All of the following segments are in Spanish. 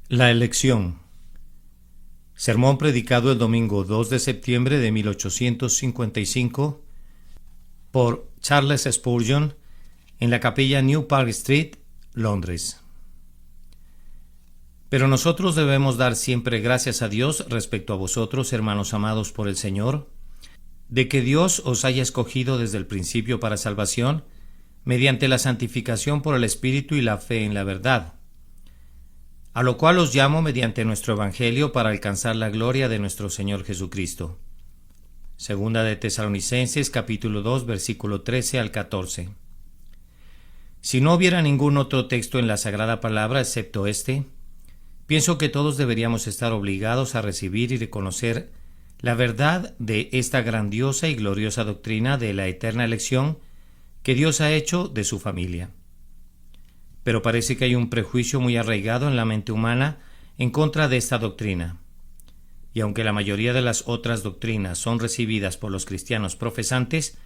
La elección. Sermón predicado el domingo 2 de septiembre de 1855 por Charles Spurgeon en la capilla New Park Street, Londres. Pero nosotros debemos dar siempre gracias a Dios respecto a vosotros, hermanos amados por el Señor, de que Dios os haya escogido desde el principio para salvación, mediante la santificación por el Espíritu y la fe en la verdad, a lo cual os llamo mediante nuestro Evangelio para alcanzar la gloria de nuestro Señor Jesucristo. Segunda de Tesalonicenses, capítulo 2, versículo 13 al 14. Si no hubiera ningún otro texto en la Sagrada Palabra excepto este, pienso que todos deberíamos estar obligados a recibir y reconocer la verdad de esta grandiosa y gloriosa doctrina de la eterna elección que Dios ha hecho de su familia. Pero parece que hay un prejuicio muy arraigado en la mente humana en contra de esta doctrina. Y aunque la mayoría de las otras doctrinas son recibidas por los cristianos profesantes,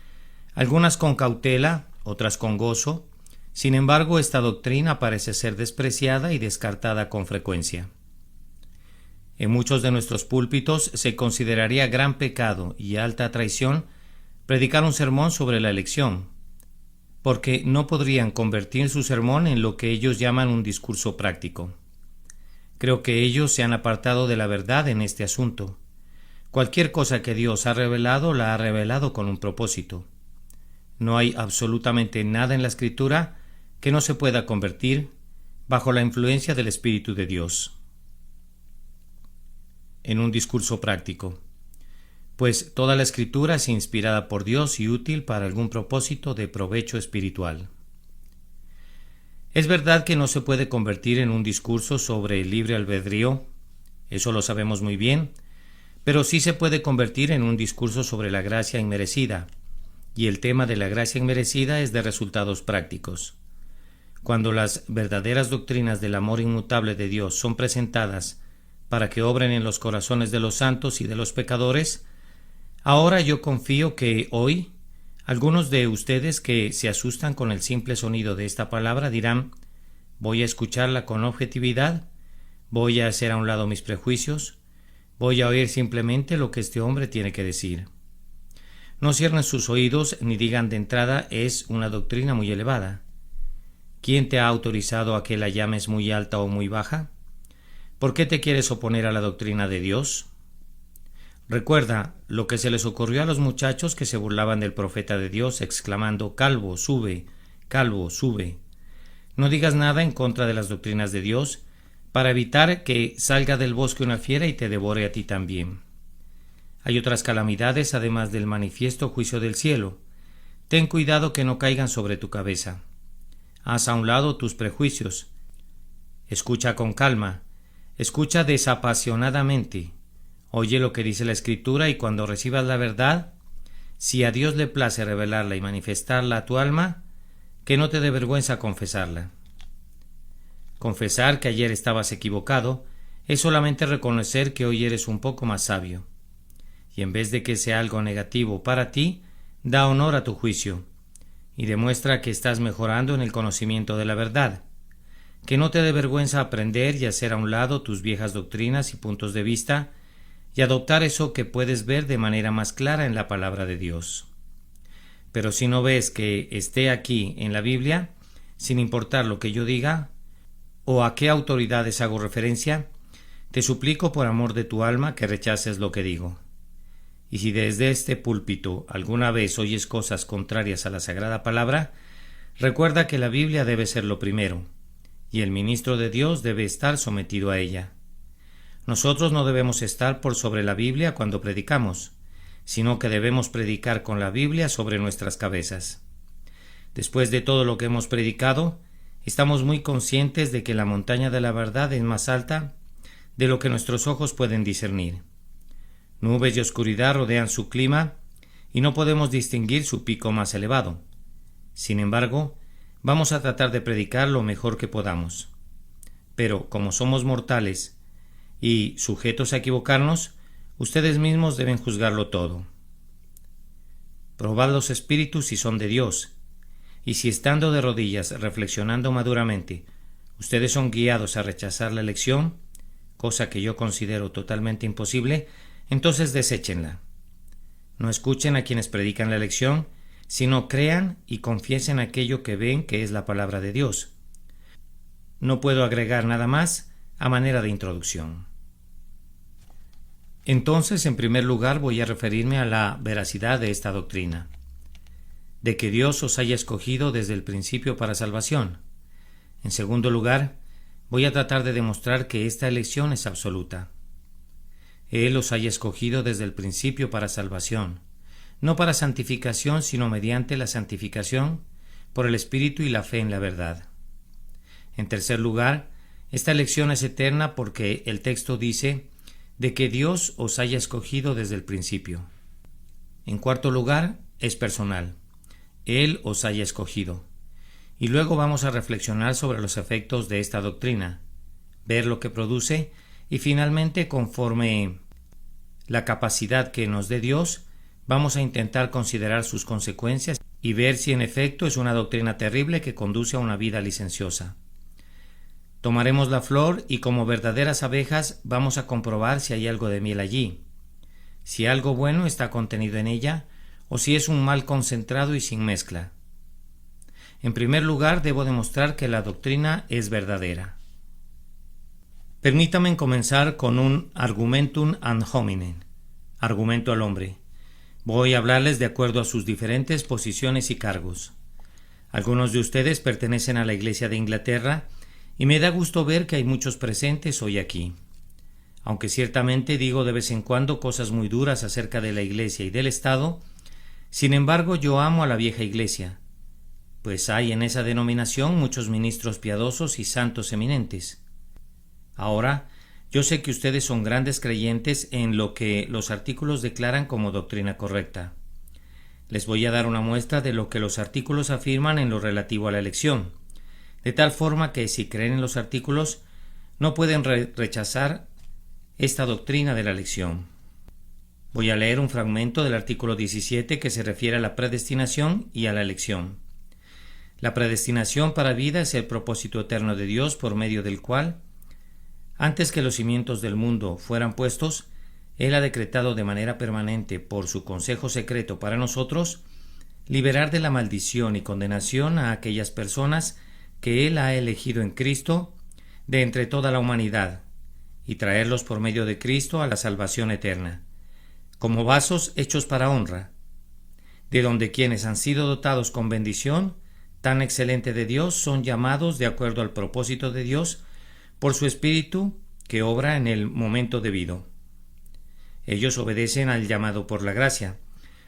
algunas con cautela, otras con gozo, sin embargo esta doctrina parece ser despreciada y descartada con frecuencia. En muchos de nuestros púlpitos se consideraría gran pecado y alta traición predicar un sermón sobre la elección, porque no podrían convertir su sermón en lo que ellos llaman un discurso práctico. Creo que ellos se han apartado de la verdad en este asunto. Cualquier cosa que Dios ha revelado, la ha revelado con un propósito. No hay absolutamente nada en la Escritura que no se pueda convertir bajo la influencia del Espíritu de Dios. En un discurso práctico. Pues toda la Escritura es inspirada por Dios y útil para algún propósito de provecho espiritual. Es verdad que no se puede convertir en un discurso sobre el libre albedrío, eso lo sabemos muy bien, pero sí se puede convertir en un discurso sobre la gracia inmerecida, y el tema de la gracia inmerecida es de resultados prácticos. Cuando las verdaderas doctrinas del amor inmutable de Dios son presentadas para que obren en los corazones de los santos y de los pecadores, ahora yo confío que hoy algunos de ustedes que se asustan con el simple sonido de esta palabra dirán: voy a escucharla con objetividad, voy a hacer a un lado mis prejuicios, voy a oír simplemente lo que este hombre tiene que decir. No cierren sus oídos ni digan de entrada: es una doctrina muy elevada. ¿Quién te ha autorizado a que la llames muy alta o muy baja? ¿Por qué te quieres oponer a la doctrina de Dios? Recuerda lo que se les ocurrió a los muchachos que se burlaban del profeta de Dios, exclamando: calvo, sube, calvo, sube. No digas nada en contra de las doctrinas de Dios, para evitar que salga del bosque una fiera y te devore a ti también. Hay otras calamidades además del manifiesto juicio del cielo. Ten cuidado que no caigan sobre tu cabeza. Haz a un lado tus prejuicios. Escucha con calma, escucha desapasionadamente. Oye lo que dice la Escritura y cuando recibas la verdad, si a Dios le place revelarla y manifestarla a tu alma, que no te dé vergüenza confesarla. Confesar que ayer estabas equivocado es solamente reconocer que hoy eres un poco más sabio. Y en vez de que sea algo negativo para ti, da honor a tu juicio y demuestra que estás mejorando en el conocimiento de la verdad. Que no te dé vergüenza aprender y hacer a un lado tus viejas doctrinas y puntos de vista y adoptar eso que puedes ver de manera más clara en la palabra de Dios. Pero si no ves que esté aquí en la Biblia, sin importar lo que yo diga o a qué autoridades hago referencia, te suplico por amor de tu alma que rechaces lo que digo. Y si desde este púlpito alguna vez oyes cosas contrarias a la Sagrada Palabra, recuerda que la Biblia debe ser lo primero, y el ministro de Dios debe estar sometido a ella. Nosotros no debemos estar por sobre la Biblia cuando predicamos, sino que debemos predicar con la Biblia sobre nuestras cabezas. Después de todo lo que hemos predicado, estamos muy conscientes de que la montaña de la verdad es más alta de lo que nuestros ojos pueden discernir. Nubes y oscuridad rodean su clima y no podemos distinguir su pico más elevado. Sin embargo, vamos a tratar de predicar lo mejor que podamos. Pero como somos mortales y sujetos a equivocarnos, ustedes mismos deben juzgarlo todo. Probad los espíritus si son de Dios, y si estando de rodillas reflexionando maduramente, ustedes son guiados a rechazar la elección, cosa que yo considero totalmente imposible, entonces deséchenla. No escuchen a quienes predican la elección, sino crean y confiesen aquello que ven que es la palabra de Dios. No puedo agregar nada más a manera de introducción. Entonces, en primer lugar, voy a referirme a la veracidad de esta doctrina, de que Dios os haya escogido desde el principio para salvación. En segundo lugar, voy a tratar de demostrar que esta elección es absoluta. Él os haya escogido desde el principio para salvación, no para santificación, sino mediante la santificación por el Espíritu y la fe en la verdad. En tercer lugar, esta elección es eterna porque el texto dice de que Dios os haya escogido desde el principio. En cuarto lugar, es personal. Él os haya escogido. Y luego vamos a reflexionar sobre los efectos de esta doctrina, ver lo que produce y finalmente, conforme la capacidad que nos dé Dios, vamos a intentar considerar sus consecuencias y ver si en efecto es una doctrina terrible que conduce a una vida licenciosa. Tomaremos la flor y como verdaderas abejas vamos a comprobar si hay algo de miel allí, si algo bueno está contenido en ella o si es un mal concentrado y sin mezcla. En primer lugar, debo demostrar que la doctrina es verdadera. Permítame comenzar con un argumentum ad hominem, argumento al hombre. Voy a hablarles de acuerdo a sus diferentes posiciones y cargos. Algunos de ustedes pertenecen a la Iglesia de Inglaterra y me da gusto ver que hay muchos presentes hoy aquí. Aunque ciertamente digo de vez en cuando cosas muy duras acerca de la Iglesia y del Estado, sin embargo yo amo a la vieja Iglesia, pues hay en esa denominación muchos ministros piadosos y santos eminentes. Ahora, yo sé que ustedes son grandes creyentes en lo que los artículos declaran como doctrina correcta. Les voy a dar una muestra de lo que los artículos afirman en lo relativo a la elección, de tal forma que si creen en los artículos, no pueden rechazar esta doctrina de la elección. Voy a leer un fragmento del artículo 17 que se refiere a la predestinación y a la elección. La predestinación para vida es el propósito eterno de Dios por medio del cual, antes que los cimientos del mundo fueran puestos, Él ha decretado de manera permanente por su consejo secreto para nosotros liberar de la maldición y condenación a aquellas personas que Él ha elegido en Cristo de entre toda la humanidad y traerlos por medio de Cristo a la salvación eterna, como vasos hechos para honra, de donde quienes han sido dotados con bendición tan excelente de Dios son llamados de acuerdo al propósito de Dios por su Espíritu que obra en el momento debido. Ellos obedecen al llamado por la gracia,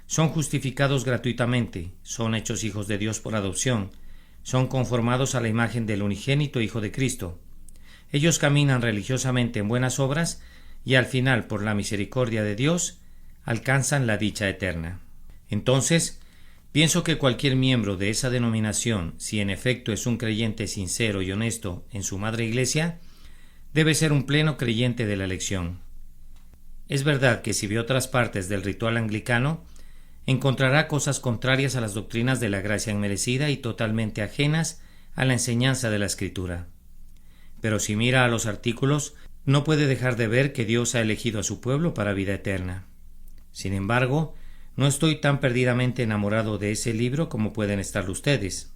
son justificados gratuitamente, son hechos hijos de Dios por adopción, son conformados a la imagen del unigénito Hijo de Cristo. Ellos caminan religiosamente en buenas obras y al final, por la misericordia de Dios, alcanzan la dicha eterna. Entonces, pienso que cualquier miembro de esa denominación, si en efecto es un creyente sincero y honesto en su madre iglesia, debe ser un pleno creyente de la elección. Es verdad que si ve otras partes del ritual anglicano, encontrará cosas contrarias a las doctrinas de la gracia inmerecida y totalmente ajenas a la enseñanza de la Escritura. Pero si mira a los artículos, no puede dejar de ver que Dios ha elegido a su pueblo para vida eterna. Sin embargo, no estoy tan perdidamente enamorado de ese libro como pueden estarlo ustedes.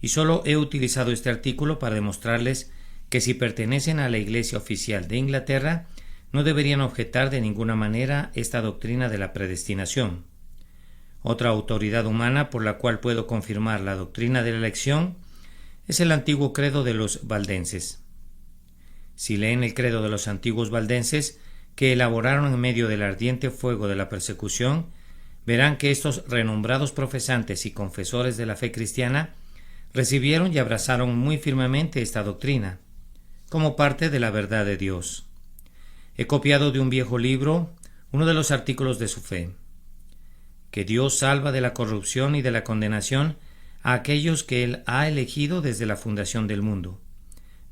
Y solo he utilizado este artículo para demostrarles que si pertenecen a la Iglesia oficial de Inglaterra, no deberían objetar de ninguna manera esta doctrina de la predestinación. Otra autoridad humana por la cual puedo confirmar la doctrina de la elección es el antiguo credo de los valdenses. Si leen el credo de los antiguos valdenses, que elaboraron en medio del ardiente fuego de la persecución, verán que estos renombrados profesantes y confesores de la fe cristiana recibieron y abrazaron muy firmemente esta doctrina, como parte de la verdad de Dios. He copiado de un viejo libro uno de los artículos de su fe: que Dios salva de la corrupción y de la condenación a aquellos que Él ha elegido desde la fundación del mundo,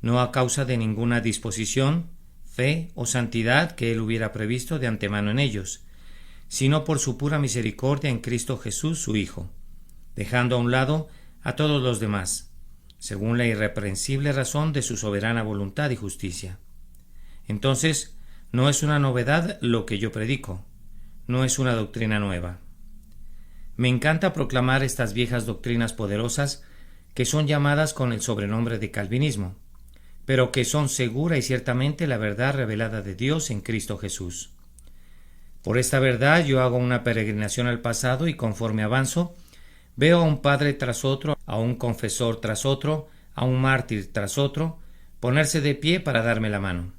no a causa de ninguna disposición, fe o santidad que Él hubiera previsto de antemano en ellos, sino por su pura misericordia en Cristo Jesús su Hijo, dejando a un lado a todos los demás, según la irreprensible razón de su soberana voluntad y justicia. Entonces, no es una novedad lo que yo predico, no es una doctrina nueva. Me encanta proclamar estas viejas doctrinas poderosas que son llamadas con el sobrenombre de calvinismo, pero que son segura y ciertamente la verdad revelada de Dios en Cristo Jesús. Por esta verdad yo hago una peregrinación al pasado y conforme avanzo, veo a un padre tras otro, a un confesor tras otro, a un mártir tras otro, ponerse de pie para darme la mano.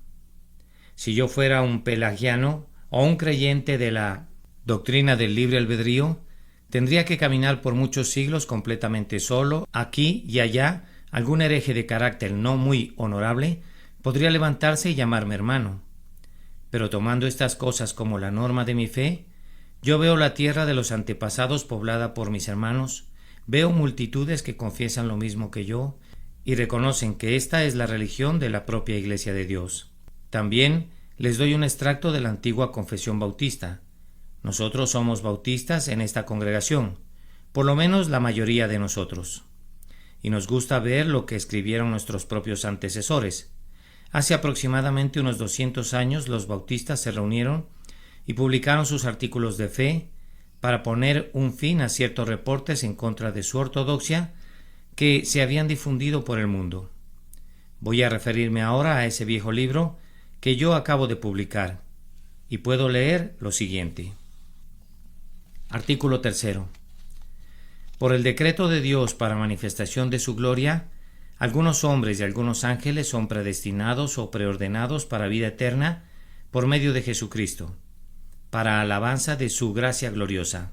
Si yo fuera un pelagiano o un creyente de la doctrina del libre albedrío, tendría que caminar por muchos siglos completamente solo. Aquí y allá, algún hereje de carácter no muy honorable podría levantarse y llamarme hermano. Pero tomando estas cosas como la norma de mi fe, yo veo la tierra de los antepasados poblada por mis hermanos, veo multitudes que confiesan lo mismo que yo y reconocen que esta es la religión de la propia Iglesia de Dios. También les doy un extracto de la antigua confesión bautista. Nosotros somos bautistas en esta congregación, por lo menos la mayoría de nosotros. Y nos gusta ver lo que escribieron nuestros propios antecesores. Hace aproximadamente unos 200 años los bautistas se reunieron y publicaron sus artículos de fe para poner un fin a ciertos reportes en contra de su ortodoxia que se habían difundido por el mundo. Voy a referirme ahora a ese viejo libro que yo acabo de publicar, y puedo leer lo siguiente. Artículo 3. Por el decreto de Dios para manifestación de su gloria, algunos hombres y algunos ángeles son predestinados o preordenados para vida eterna por medio de Jesucristo, para alabanza de su gracia gloriosa.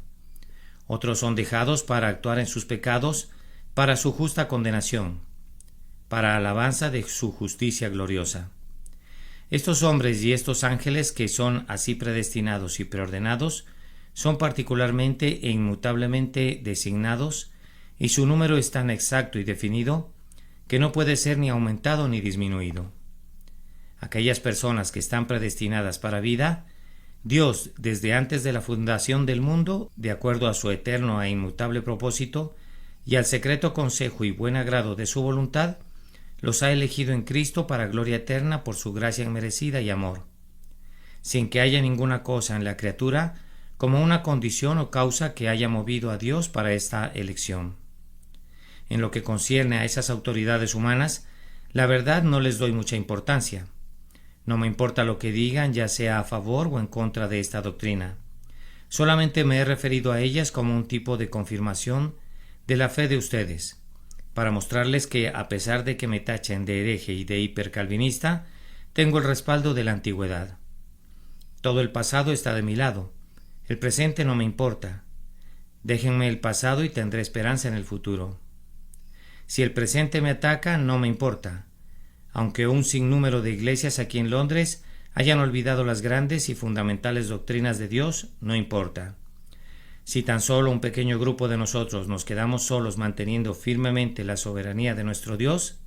Otros son dejados para actuar en sus pecados, para su justa condenación, para alabanza de su justicia gloriosa. Estos hombres y estos ángeles que son así predestinados y preordenados son particularmente e inmutablemente designados, y su número es tan exacto y definido que no puede ser ni aumentado ni disminuido. Aquellas personas que están predestinadas para vida, Dios, desde antes de la fundación del mundo, de acuerdo a su eterno e inmutable propósito y al secreto consejo y buen agrado de su voluntad, los ha elegido en Cristo para gloria eterna por su gracia inmerecida y amor, sin que haya ninguna cosa en la criatura como una condición o causa que haya movido a Dios para esta elección. En lo que concierne a esas autoridades humanas, la verdad no les doy mucha importancia. No me importa lo que digan, ya sea a favor o en contra de esta doctrina. Solamente me he referido a ellas como un tipo de confirmación de la fe de ustedes, para mostrarles que, a pesar de que me tachen de hereje y de hipercalvinista, tengo el respaldo de la antigüedad. Todo el pasado está de mi lado. El presente no me importa. Déjenme el pasado y tendré esperanza en el futuro. Si el presente me ataca, no me importa. Aunque un sinnúmero de iglesias aquí en Londres hayan olvidado las grandes y fundamentales doctrinas de Dios, no importa. Si tan solo un pequeño grupo de nosotros nos quedamos solos manteniendo firmemente la soberanía de nuestro Dios,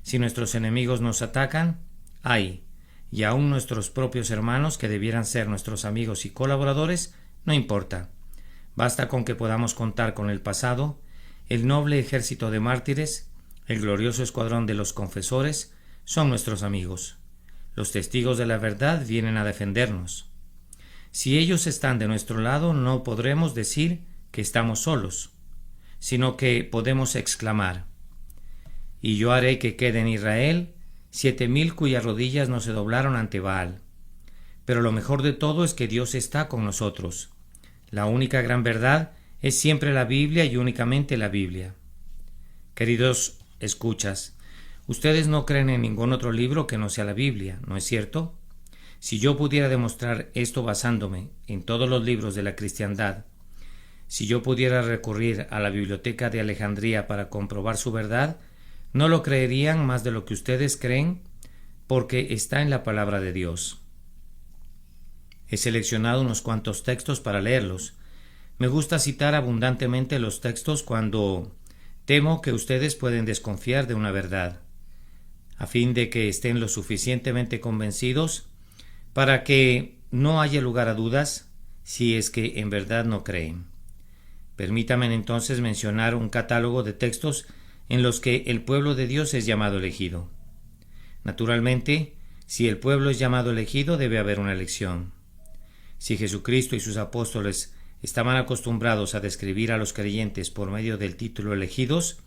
si nuestros enemigos nos atacan, ¡ay! Y aún nuestros propios hermanos, que debieran ser nuestros amigos y colaboradores, no importa. Basta con que podamos contar con el pasado, el noble ejército de mártires, el glorioso escuadrón de los confesores, son nuestros amigos. Los testigos de la verdad vienen a defendernos. Si ellos están de nuestro lado, no podremos decir que estamos solos, sino que podemos exclamar: y yo haré que quede en Israel 7,000 cuyas rodillas no se doblaron ante Baal. Pero lo mejor de todo es que Dios está con nosotros. La única gran verdad es siempre la Biblia y únicamente la Biblia. Queridos escuchas, ustedes no creen en ningún otro libro que no sea la Biblia, ¿no es cierto? Si yo pudiera demostrar esto basándome en todos los libros de la cristiandad, si yo pudiera recurrir a la biblioteca de Alejandría para comprobar su verdad, no lo creerían más de lo que ustedes creen, porque está en la palabra de Dios. He seleccionado unos cuantos textos para leerlos. Me gusta citar abundantemente los textos cuando temo que ustedes pueden desconfiar de una verdad, a fin de que estén lo suficientemente convencidos para que no haya lugar a dudas si es que en verdad no creen. Permítanme entonces mencionar un catálogo de textos en los que el pueblo de Dios es llamado elegido. Naturalmente, Si el pueblo es llamado elegido, debe haber una elección. Si Jesucristo y sus apóstoles estaban acostumbrados a describir a los creyentes por medio del título elegidos,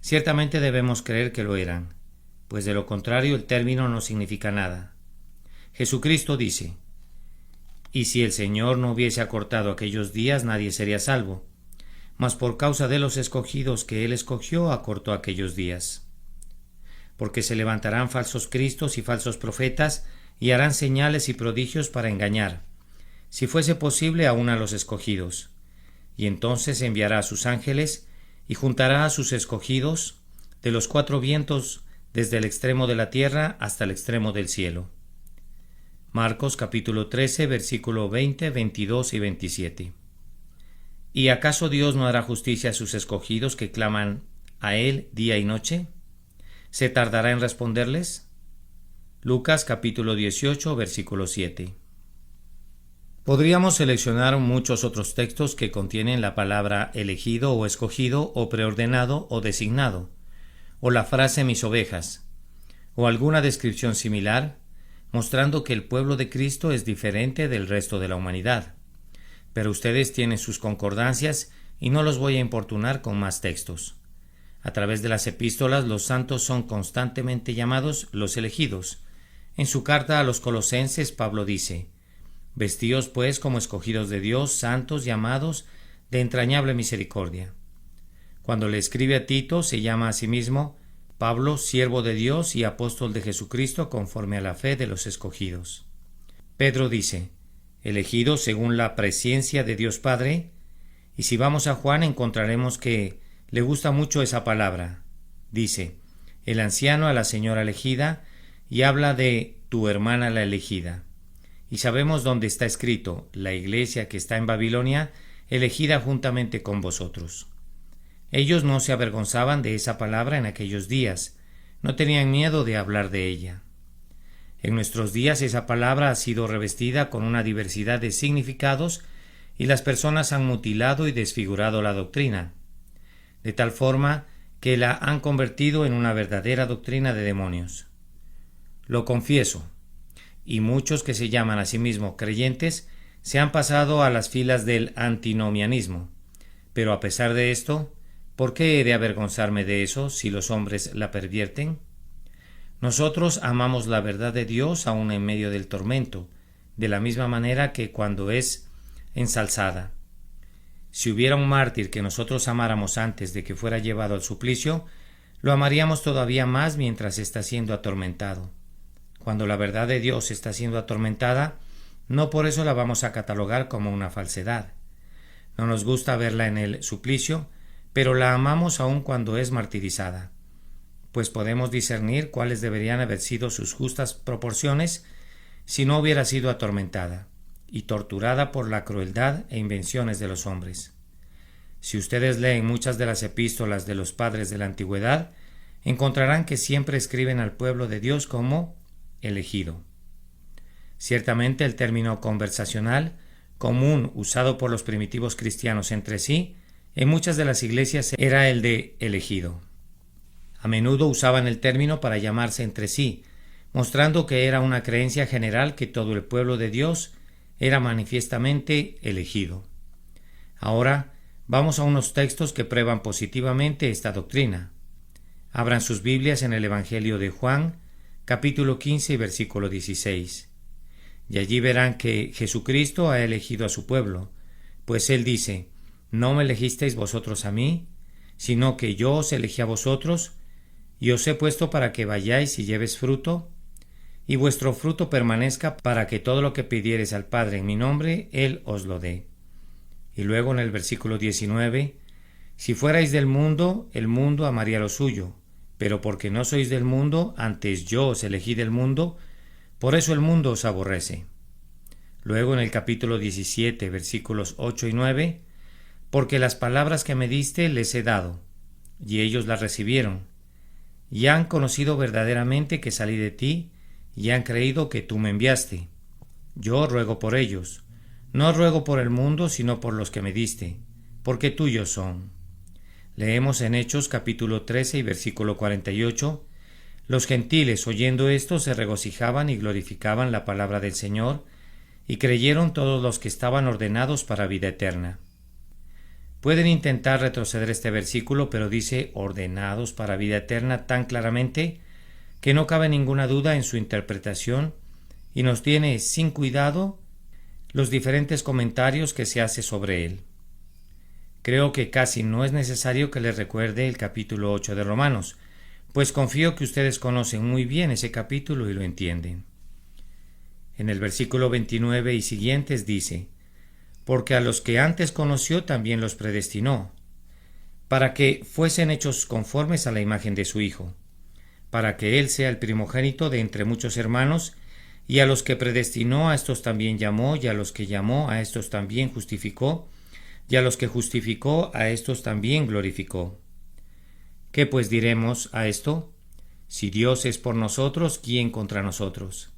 ciertamente debemos creer que lo eran, pues de lo contrario el término no significa nada. Jesucristo dice: «Y si el Señor no hubiese acortado aquellos días, nadie sería salvo, mas por causa de los escogidos que Él escogió, acortó aquellos días. Porque se levantarán falsos cristos y falsos profetas, y harán señales y prodigios para engañar, si fuese posible, aun a los escogidos. Y entonces enviará a sus ángeles, y juntará a sus escogidos de los cuatro vientos, desde el extremo de la tierra hasta el extremo del cielo». Marcos capítulo 13, versículo 20, 22 y 27. ¿Y acaso Dios no hará justicia a sus escogidos que claman a Él día y noche? ¿Se tardará en responderles? Lucas capítulo 18, versículo 7. Podríamos seleccionar muchos otros textos que contienen la palabra elegido o escogido o preordenado o designado, o la frase mis ovejas, o alguna descripción similar, mostrando que el pueblo de Cristo es diferente del resto de la humanidad. Pero ustedes tienen sus concordancias y no los voy a importunar con más textos. A través de las epístolas, los santos son constantemente llamados los elegidos. En su carta a los Colosenses, Pablo dice: «Vestíos pues como escogidos de Dios, santos, llamados de entrañable misericordia». Cuando le escribe a Tito, se llama a sí mismo Pablo, siervo de Dios y apóstol de Jesucristo conforme a la fe de los escogidos. Pedro dice: «Elegido según la presciencia de Dios Padre», y si vamos a Juan encontraremos que le gusta mucho esa palabra. Dice: «El anciano a la señora elegida», y habla de «tu hermana la elegida». Y sabemos dónde está escrito: «La iglesia que está en Babilonia, elegida juntamente con vosotros». Ellos no se avergonzaban de esa palabra en aquellos días, no tenían miedo de hablar de ella. En nuestros días esa palabra ha sido revestida con una diversidad de significados y las personas han mutilado y desfigurado la doctrina, de tal forma que la han convertido en una verdadera doctrina de demonios. Lo confieso, y muchos que se llaman a sí mismos creyentes se han pasado a las filas del antinomianismo, pero a pesar de esto, ¿por qué he de avergonzarme de eso si los hombres la pervierten? Nosotros amamos la verdad de Dios aun en medio del tormento, de la misma manera que cuando es ensalzada. Si hubiera un mártir que nosotros amáramos antes de que fuera llevado al suplicio, lo amaríamos todavía más mientras está siendo atormentado. Cuando la verdad de Dios está siendo atormentada, no por eso la vamos a catalogar como una falsedad. No nos gusta verla en el suplicio, pero la amamos aun cuando es martirizada, pues podemos discernir cuáles deberían haber sido sus justas proporciones si no hubiera sido atormentada y torturada por la crueldad e invenciones de los hombres. Si ustedes leen muchas de las epístolas de los padres de la antigüedad, encontrarán que siempre escriben al pueblo de Dios como elegido. Ciertamente el término conversacional común usado por los primitivos cristianos entre sí en muchas de las iglesias era el de elegido. A menudo usaban el término para llamarse entre sí, mostrando que era una creencia general que todo el pueblo de Dios era manifiestamente elegido. Ahora vamos a unos textos que prueban positivamente esta doctrina. Abran sus Biblias en el Evangelio de Juan, capítulo 15, versículo 16. Y allí verán que Jesucristo ha elegido a su pueblo, pues Él dice: «No me elegisteis vosotros a mí, sino que yo os elegí a vosotros, y os he puesto para que vayáis y lleves fruto, y vuestro fruto permanezca, para que todo lo que pidiereis al Padre en mi nombre, Él os lo dé». Y luego en el versículo 19, «Si fuerais del mundo, el mundo amaría lo suyo, pero porque no sois del mundo, antes yo os elegí del mundo, por eso el mundo os aborrece». Luego en el capítulo 17, versículos 8 y 9, «Porque las palabras que me diste les he dado, y ellos las recibieron, y han conocido verdaderamente que salí de ti, y han creído que tú me enviaste. Yo ruego por ellos, no ruego por el mundo, sino por los que me diste, porque tuyos son». Leemos en Hechos capítulo 13 y versículo 48, Los gentiles, oyendo esto, se regocijaban y glorificaban la palabra del Señor, y creyeron todos los que estaban ordenados para vida eterna. Pueden intentar retroceder este versículo, pero dice ordenados para vida eterna tan claramente que no cabe ninguna duda en su interpretación y nos tiene sin cuidado los diferentes comentarios que se hace sobre él. Creo que casi no es necesario que les recuerde el capítulo 8 de Romanos, pues confío que ustedes conocen muy bien ese capítulo y lo entienden. En el versículo 29 y siguientes dice: porque a los que antes conoció también los predestinó, para que fuesen hechos conformes a la imagen de su Hijo, para que Él sea el primogénito de entre muchos hermanos, y a los que predestinó a estos también llamó, y a los que llamó a estos también justificó, y a los que justificó a estos también glorificó. ¿Qué pues diremos a esto? Si Dios es por nosotros, ¿quién contra nosotros?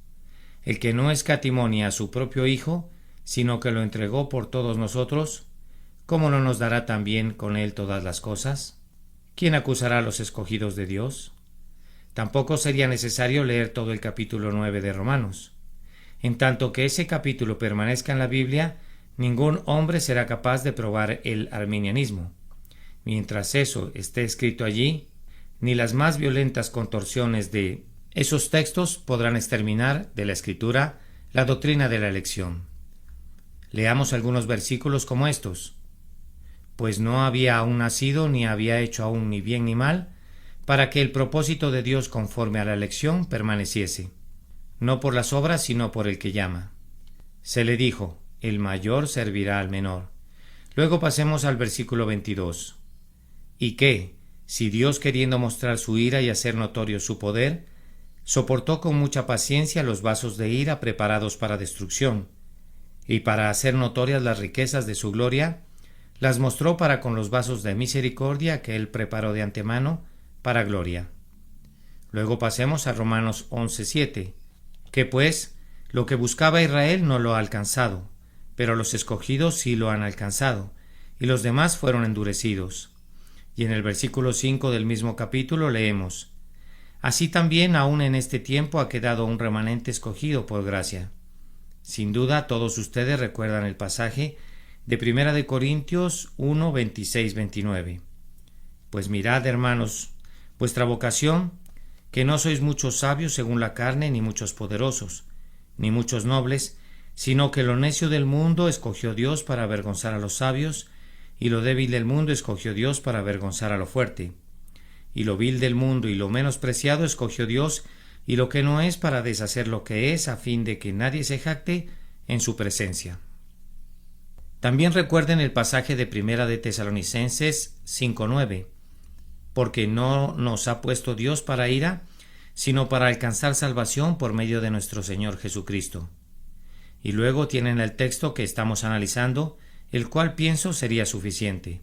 El que no escatimó ni a su propio Hijo, sino que lo entregó por todos nosotros, ¿cómo no nos dará también con él todas las cosas? ¿Quién acusará a los escogidos de Dios? Tampoco sería necesario leer todo el capítulo 9 de Romanos. En tanto que ese capítulo permanezca en la Biblia, ningún hombre será capaz de probar el arminianismo. Mientras eso esté escrito allí, ni las más violentas contorsiones de esos textos podrán exterminar de la Escritura la doctrina de la elección. Leamos algunos versículos como estos: pues no había aún nacido, ni había hecho aún ni bien ni mal, para que el propósito de Dios conforme a la elección permaneciese, no por las obras, sino por el que llama. Se le dijo: el mayor servirá al menor. Luego pasemos al versículo 22. ¿Y qué? Si Dios, queriendo mostrar su ira y hacer notorio su poder, soportó con mucha paciencia los vasos de ira preparados para destrucción, y para hacer notorias las riquezas de su gloria, las mostró para con los vasos de misericordia que él preparó de antemano para gloria. Luego pasemos a Romanos 11:7, que pues lo que buscaba Israel no lo ha alcanzado, pero los escogidos sí lo han alcanzado, y los demás fueron endurecidos. Y en el versículo 5 del mismo capítulo leemos: así también aún en este tiempo ha quedado un remanente escogido por gracia. Sin duda todos ustedes recuerdan el pasaje de 1 de Corintios 1, 26, 29. Pues mirad, hermanos, vuestra vocación, que no sois muchos sabios según la carne, ni muchos poderosos, ni muchos nobles, sino que lo necio del mundo escogió Dios para avergonzar a los sabios, y lo débil del mundo escogió Dios para avergonzar a lo fuerte. Y lo vil del mundo y lo menospreciado escogió Dios, y lo que no es para deshacer lo que es, a fin de que nadie se jacte en su presencia. También recuerden el pasaje de 1 de Tesalonicenses 5:9, porque no nos ha puesto Dios para ira, sino para alcanzar salvación por medio de nuestro Señor Jesucristo. Y luego tienen el texto que estamos analizando, el cual pienso sería suficiente.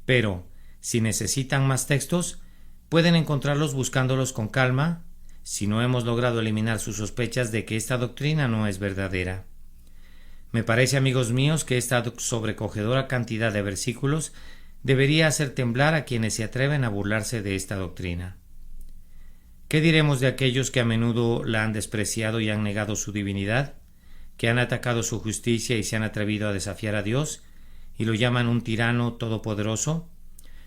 Pero, si necesitan más textos, pueden encontrarlos buscándolos con calma, si no hemos logrado eliminar sus sospechas de que esta doctrina no es verdadera. Me parece, amigos míos, que esta sobrecogedora cantidad de versículos debería hacer temblar a quienes se atreven a burlarse de esta doctrina. ¿Qué diremos de aquellos que a menudo la han despreciado y han negado su divinidad, que han atacado su justicia y se han atrevido a desafiar a Dios y lo llaman un tirano todopoderoso,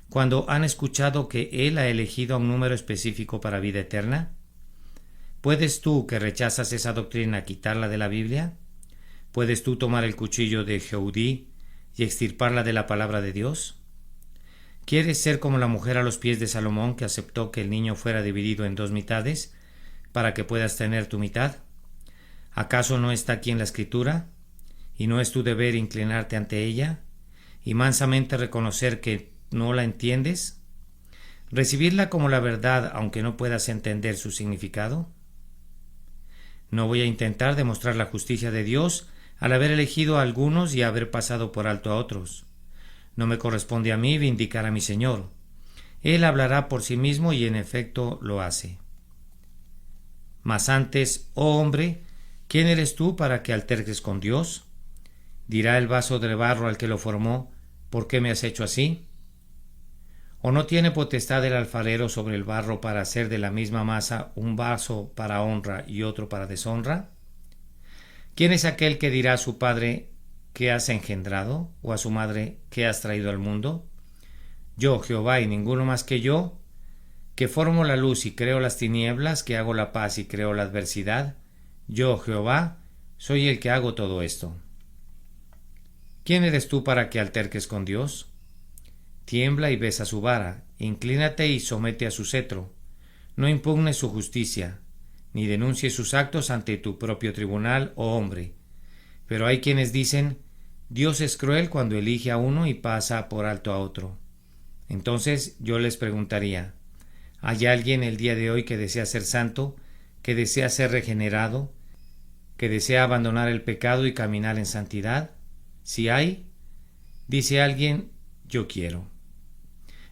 cuando han escuchado que Él ha elegido a un número específico para vida eterna? ¿Puedes tú, que rechazas esa doctrina, quitarla de la Biblia? ¿Puedes tú tomar el cuchillo de Jehudí y extirparla de la palabra de Dios? ¿Quieres ser como la mujer a los pies de Salomón, que aceptó que el niño fuera dividido en 2 mitades para que puedas tener tu mitad? ¿Acaso no está aquí en la Escritura? ¿Y no es tu deber inclinarte ante ella y mansamente reconocer que no la entiendes? ¿Recibirla como la verdad aunque no puedas entender su significado? No voy a intentar demostrar la justicia de Dios al haber elegido a algunos y haber pasado por alto a otros. No me corresponde a mí vindicar a mi Señor. Él hablará por sí mismo y en efecto lo hace. Mas antes, oh hombre, ¿quién eres tú para que alterques con Dios? Dirá el vaso de barro al que lo formó: ¿por qué me has hecho así? ¿O no tiene potestad el alfarero sobre el barro para hacer de la misma masa un vaso para honra y otro para deshonra? ¿Quién es aquel que dirá a su padre, ¿qué has engendrado? ¿O a su madre, ¿qué has traído al mundo? Yo, Jehová, y ninguno más que yo, que formo la luz y creo las tinieblas, que hago la paz y creo la adversidad. Yo, Jehová, soy el que hago todo esto. ¿Quién eres tú para que alterques con Dios? Tiembla y besa su vara, inclínate y somete a su cetro. No impugnes su justicia, ni denuncies sus actos ante tu propio tribunal, oh hombre. Pero hay quienes dicen, Dios es cruel cuando elige a uno y pasa por alto a otro. Entonces yo les preguntaría, ¿hay alguien el día de hoy que desea ser santo, que desea ser regenerado, que desea abandonar el pecado y caminar en santidad? Si hay, dice alguien, yo quiero.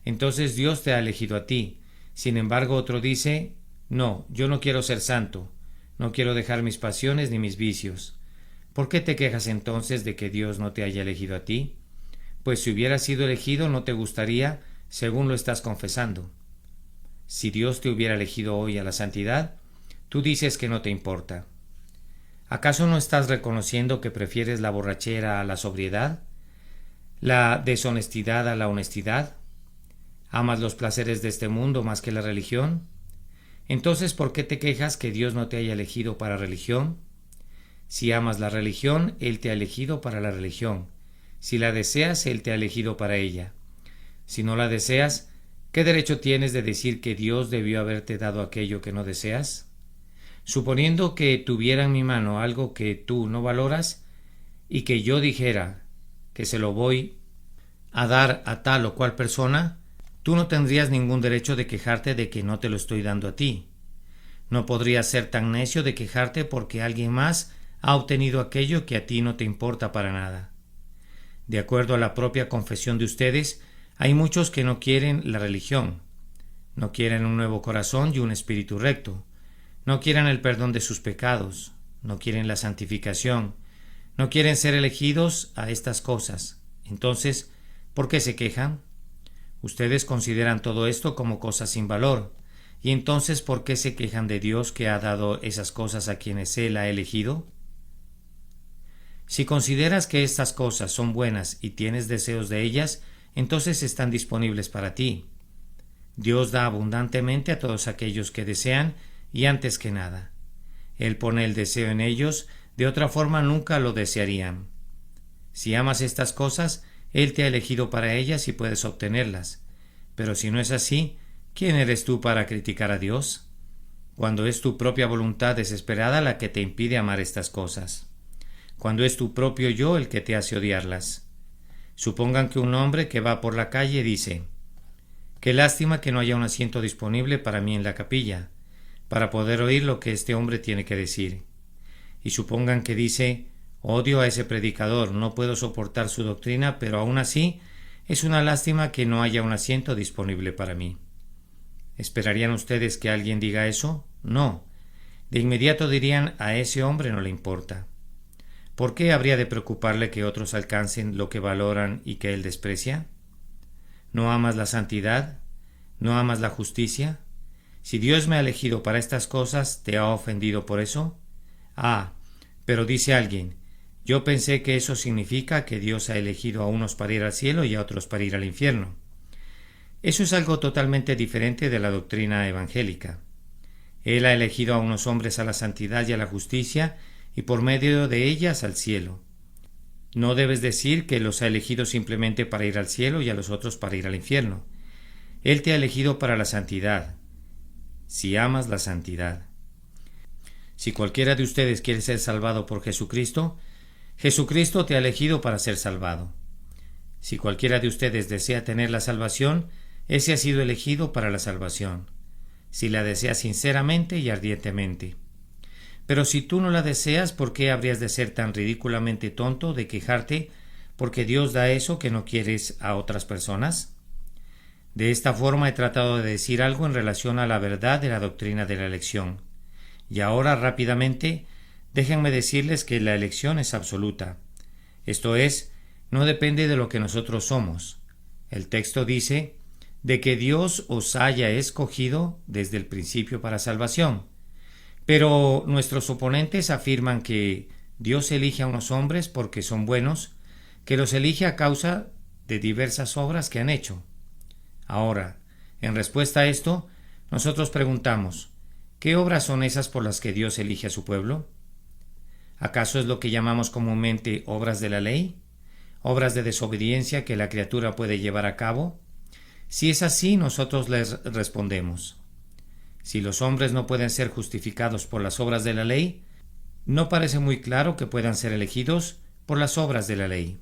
Entonces Dios te ha elegido a ti. Sin embargo, otro dice, no, yo no quiero ser santo, no quiero dejar mis pasiones ni mis vicios. ¿Por qué te quejas entonces de que Dios no te haya elegido a ti? Pues si hubieras sido elegido no te gustaría, según lo estás confesando. Si Dios te hubiera elegido hoy a la santidad, tú dices que no te importa. ¿Acaso no estás reconociendo que prefieres la borrachera a la sobriedad? ¿La deshonestidad a la honestidad? ¿Amas los placeres de este mundo más que la religión? Entonces, ¿por qué te quejas que Dios no te haya elegido para religión? Si amas la religión, Él te ha elegido para la religión. Si la deseas, Él te ha elegido para ella. Si no la deseas, ¿qué derecho tienes de decir que Dios debió haberte dado aquello que no deseas? Suponiendo que tuviera en mi mano algo que tú no valoras, y que yo dijera que se lo voy a dar a tal o cual persona, tú no tendrías ningún derecho de quejarte de que no te lo estoy dando a ti. No podrías ser tan necio de quejarte porque alguien más ha obtenido aquello que a ti no te importa para nada. De acuerdo a la propia confesión de ustedes, hay muchos que no quieren la religión, no quieren un nuevo corazón y un espíritu recto, no quieren el perdón de sus pecados, no quieren la santificación, no quieren ser elegidos a estas cosas. Entonces, ¿por qué se quejan? Ustedes consideran todo esto como cosas sin valor, y entonces ¿por qué se quejan de Dios que ha dado esas cosas a quienes Él ha elegido? Si consideras que estas cosas son buenas y tienes deseos de ellas, entonces están disponibles para ti. Dios da abundantemente a todos aquellos que desean y antes que nada. Él pone el deseo en ellos, de otra forma nunca lo desearían. Si amas estas cosas, Él te ha elegido para ellas y puedes obtenerlas. Pero si no es así, ¿quién eres tú para criticar a Dios? Cuando es tu propia voluntad desesperada la que te impide amar estas cosas. Cuando es tu propio yo el que te hace odiarlas. Supongan que un hombre que va por la calle dice, «Qué lástima que no haya un asiento disponible para mí en la capilla, para poder oír lo que este hombre tiene que decir». Y supongan que dice, «Odio a ese predicador, no puedo soportar su doctrina, pero aún así es una lástima que no haya un asiento disponible para mí». ¿Esperarían ustedes que alguien diga eso? No. De inmediato dirían, a ese hombre no le importa. ¿Por qué habría de preocuparle que otros alcancen lo que valoran y que él desprecia? ¿No amas la santidad? ¿No amas la justicia? Si Dios me ha elegido para estas cosas, ¿te ha ofendido por eso? Ah, pero dice alguien, yo pensé que eso significa que Dios ha elegido a unos para ir al cielo y a otros para ir al infierno. Eso es algo totalmente diferente de la doctrina evangélica. Él ha elegido a unos hombres a la santidad y a la justicia y por medio de ellas al cielo. No debes decir que los ha elegido simplemente para ir al cielo y a los otros para ir al infierno. Él te ha elegido para la santidad, si amas la santidad. Si cualquiera de ustedes quiere ser salvado por Jesucristo, Jesucristo te ha elegido para ser salvado. Si cualquiera de ustedes desea tener la salvación, ese ha sido elegido para la salvación, si la desea sinceramente y ardientemente. Pero si tú no la deseas, ¿por qué habrías de ser tan ridículamente tonto de quejarte porque Dios da eso que no quieres a otras personas? De esta forma he tratado de decir algo en relación a la verdad de la doctrina de la elección. Y ahora, rápidamente, déjenme decirles que la elección es absoluta. Esto es, no depende de lo que nosotros somos. El texto dice, de que Dios os haya escogido desde el principio para salvación. Pero nuestros oponentes afirman que Dios elige a unos hombres porque son buenos, que los elige a causa de diversas obras que han hecho. Ahora, en respuesta a esto, nosotros preguntamos, ¿qué obras son esas por las que Dios elige a su pueblo? ¿Acaso es lo que llamamos comúnmente obras de la ley? ¿Obras de desobediencia que la criatura puede llevar a cabo? Si es así, nosotros les respondemos. Si los hombres no pueden ser justificados por las obras de la ley, no parece muy claro que puedan ser elegidos por las obras de la ley.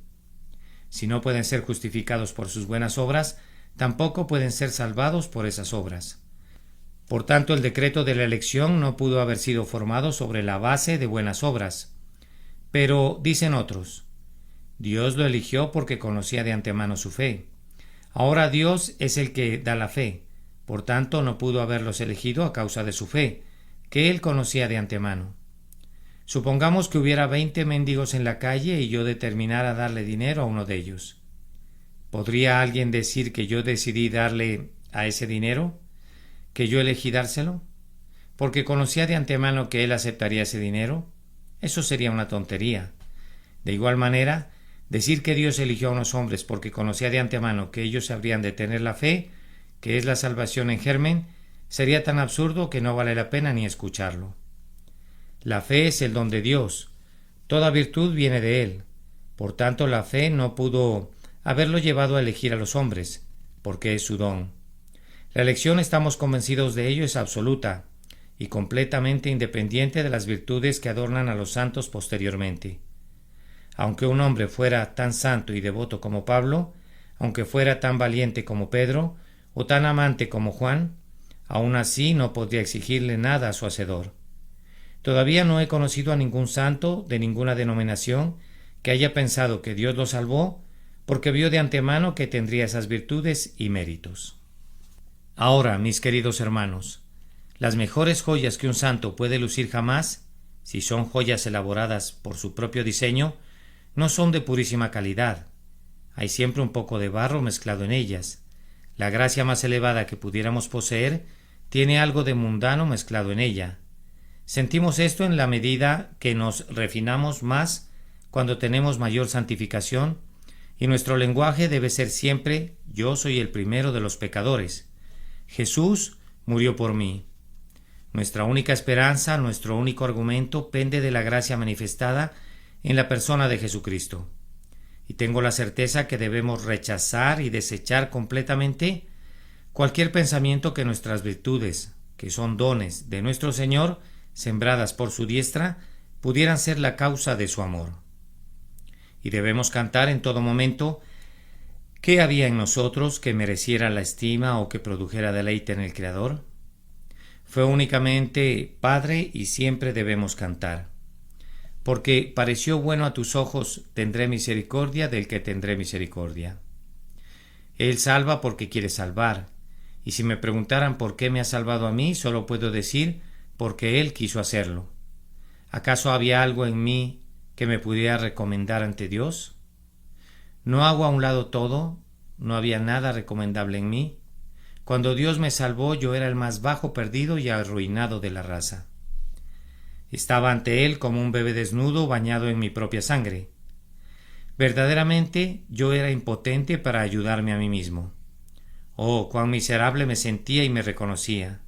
Si no pueden ser justificados por sus buenas obras, tampoco pueden ser salvados por esas obras. Por tanto, el decreto de la elección no pudo haber sido formado sobre la base de buenas obras. Pero, dicen otros, Dios lo eligió porque conocía de antemano su fe. Ahora Dios es el que da la fe, por tanto no pudo haberlos elegido a causa de su fe, que Él conocía de antemano. Supongamos que hubiera 20 mendigos en la calle y yo determinara darle dinero a uno de ellos. ¿Podría alguien decir que yo decidí darle a ese dinero? ¿Que yo elegí dárselo? ¿Porque conocía de antemano que él aceptaría ese dinero? Eso sería una tontería. De igual manera, decir que Dios eligió a unos hombres porque conocía de antemano que ellos habrían de tener la fe, que es la salvación en germen, sería tan absurdo que no vale la pena ni escucharlo. La fe es el don de Dios. Toda virtud viene de Él. Por tanto, la fe no pudo haberlo llevado a elegir a los hombres, porque es su don. La elección, estamos convencidos de ello, es absoluta y completamente independiente de las virtudes que adornan a los santos posteriormente. Aunque un hombre fuera tan santo y devoto como Pablo, aunque fuera tan valiente como Pedro, o tan amante como Juan, aún así no podría exigirle nada a su Hacedor. Todavía no he conocido a ningún santo de ninguna denominación que haya pensado que Dios lo salvó porque vio de antemano que tendría esas virtudes y méritos. Ahora, mis queridos hermanos, las mejores joyas que un santo puede lucir jamás, si son joyas elaboradas por su propio diseño, no son de purísima calidad. Hay siempre un poco de barro mezclado en ellas. La gracia más elevada que pudiéramos poseer tiene algo de mundano mezclado en ella. Sentimos esto en la medida que nos refinamos más cuando tenemos mayor santificación, y nuestro lenguaje debe ser siempre yo soy el primero de los pecadores. Jesús murió por mí. Nuestra única esperanza, nuestro único argumento pende de la gracia manifestada en la persona de Jesucristo. Y tengo la certeza que debemos rechazar y desechar completamente cualquier pensamiento que nuestras virtudes, que son dones de nuestro Señor, sembradas por su diestra, pudieran ser la causa de su amor. Y debemos cantar en todo momento ¿qué había en nosotros que mereciera la estima o que produjera deleite en el Creador? Fue únicamente Padre y siempre debemos cantar. Porque pareció bueno a tus ojos, tendré misericordia del que tendré misericordia. Él salva porque quiere salvar, y si me preguntaran por qué me ha salvado a mí, solo puedo decir porque Él quiso hacerlo. ¿Acaso había algo en mí que me pudiera recomendar ante Dios? ¿No hago a un lado todo? ¿No había nada recomendable en mí? Cuando Dios me salvó, yo era el más bajo, perdido y arruinado de la raza. Estaba ante Él como un bebé desnudo bañado en mi propia sangre. Verdaderamente yo era impotente para ayudarme a mí mismo. Oh, cuán miserable me sentía y me reconocía.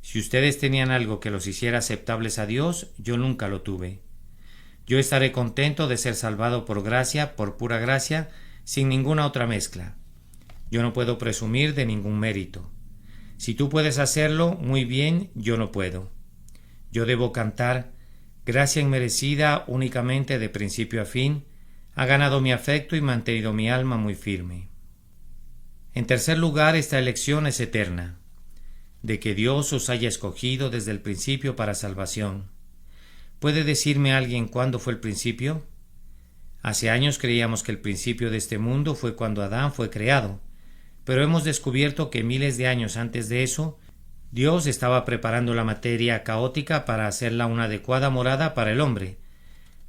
Si ustedes tenían algo que los hiciera aceptables a Dios, yo nunca lo tuve. Yo estaré contento de ser salvado por gracia, por pura gracia, sin ninguna otra mezcla. Yo no puedo presumir de ningún mérito. Si tú puedes hacerlo, muy bien, yo no puedo. Yo debo cantar, gracia inmerecida únicamente de principio a fin, ha ganado mi afecto y mantenido mi alma muy firme. En tercer lugar, esta elección es eterna, de que Dios os haya escogido desde el principio para salvación. ¿Puede decirme alguien cuándo fue el principio? Hace años creíamos que el principio de este mundo fue cuando Adán fue creado, pero hemos descubierto que miles de años antes de eso, Dios estaba preparando la materia caótica para hacerla una adecuada morada para el hombre,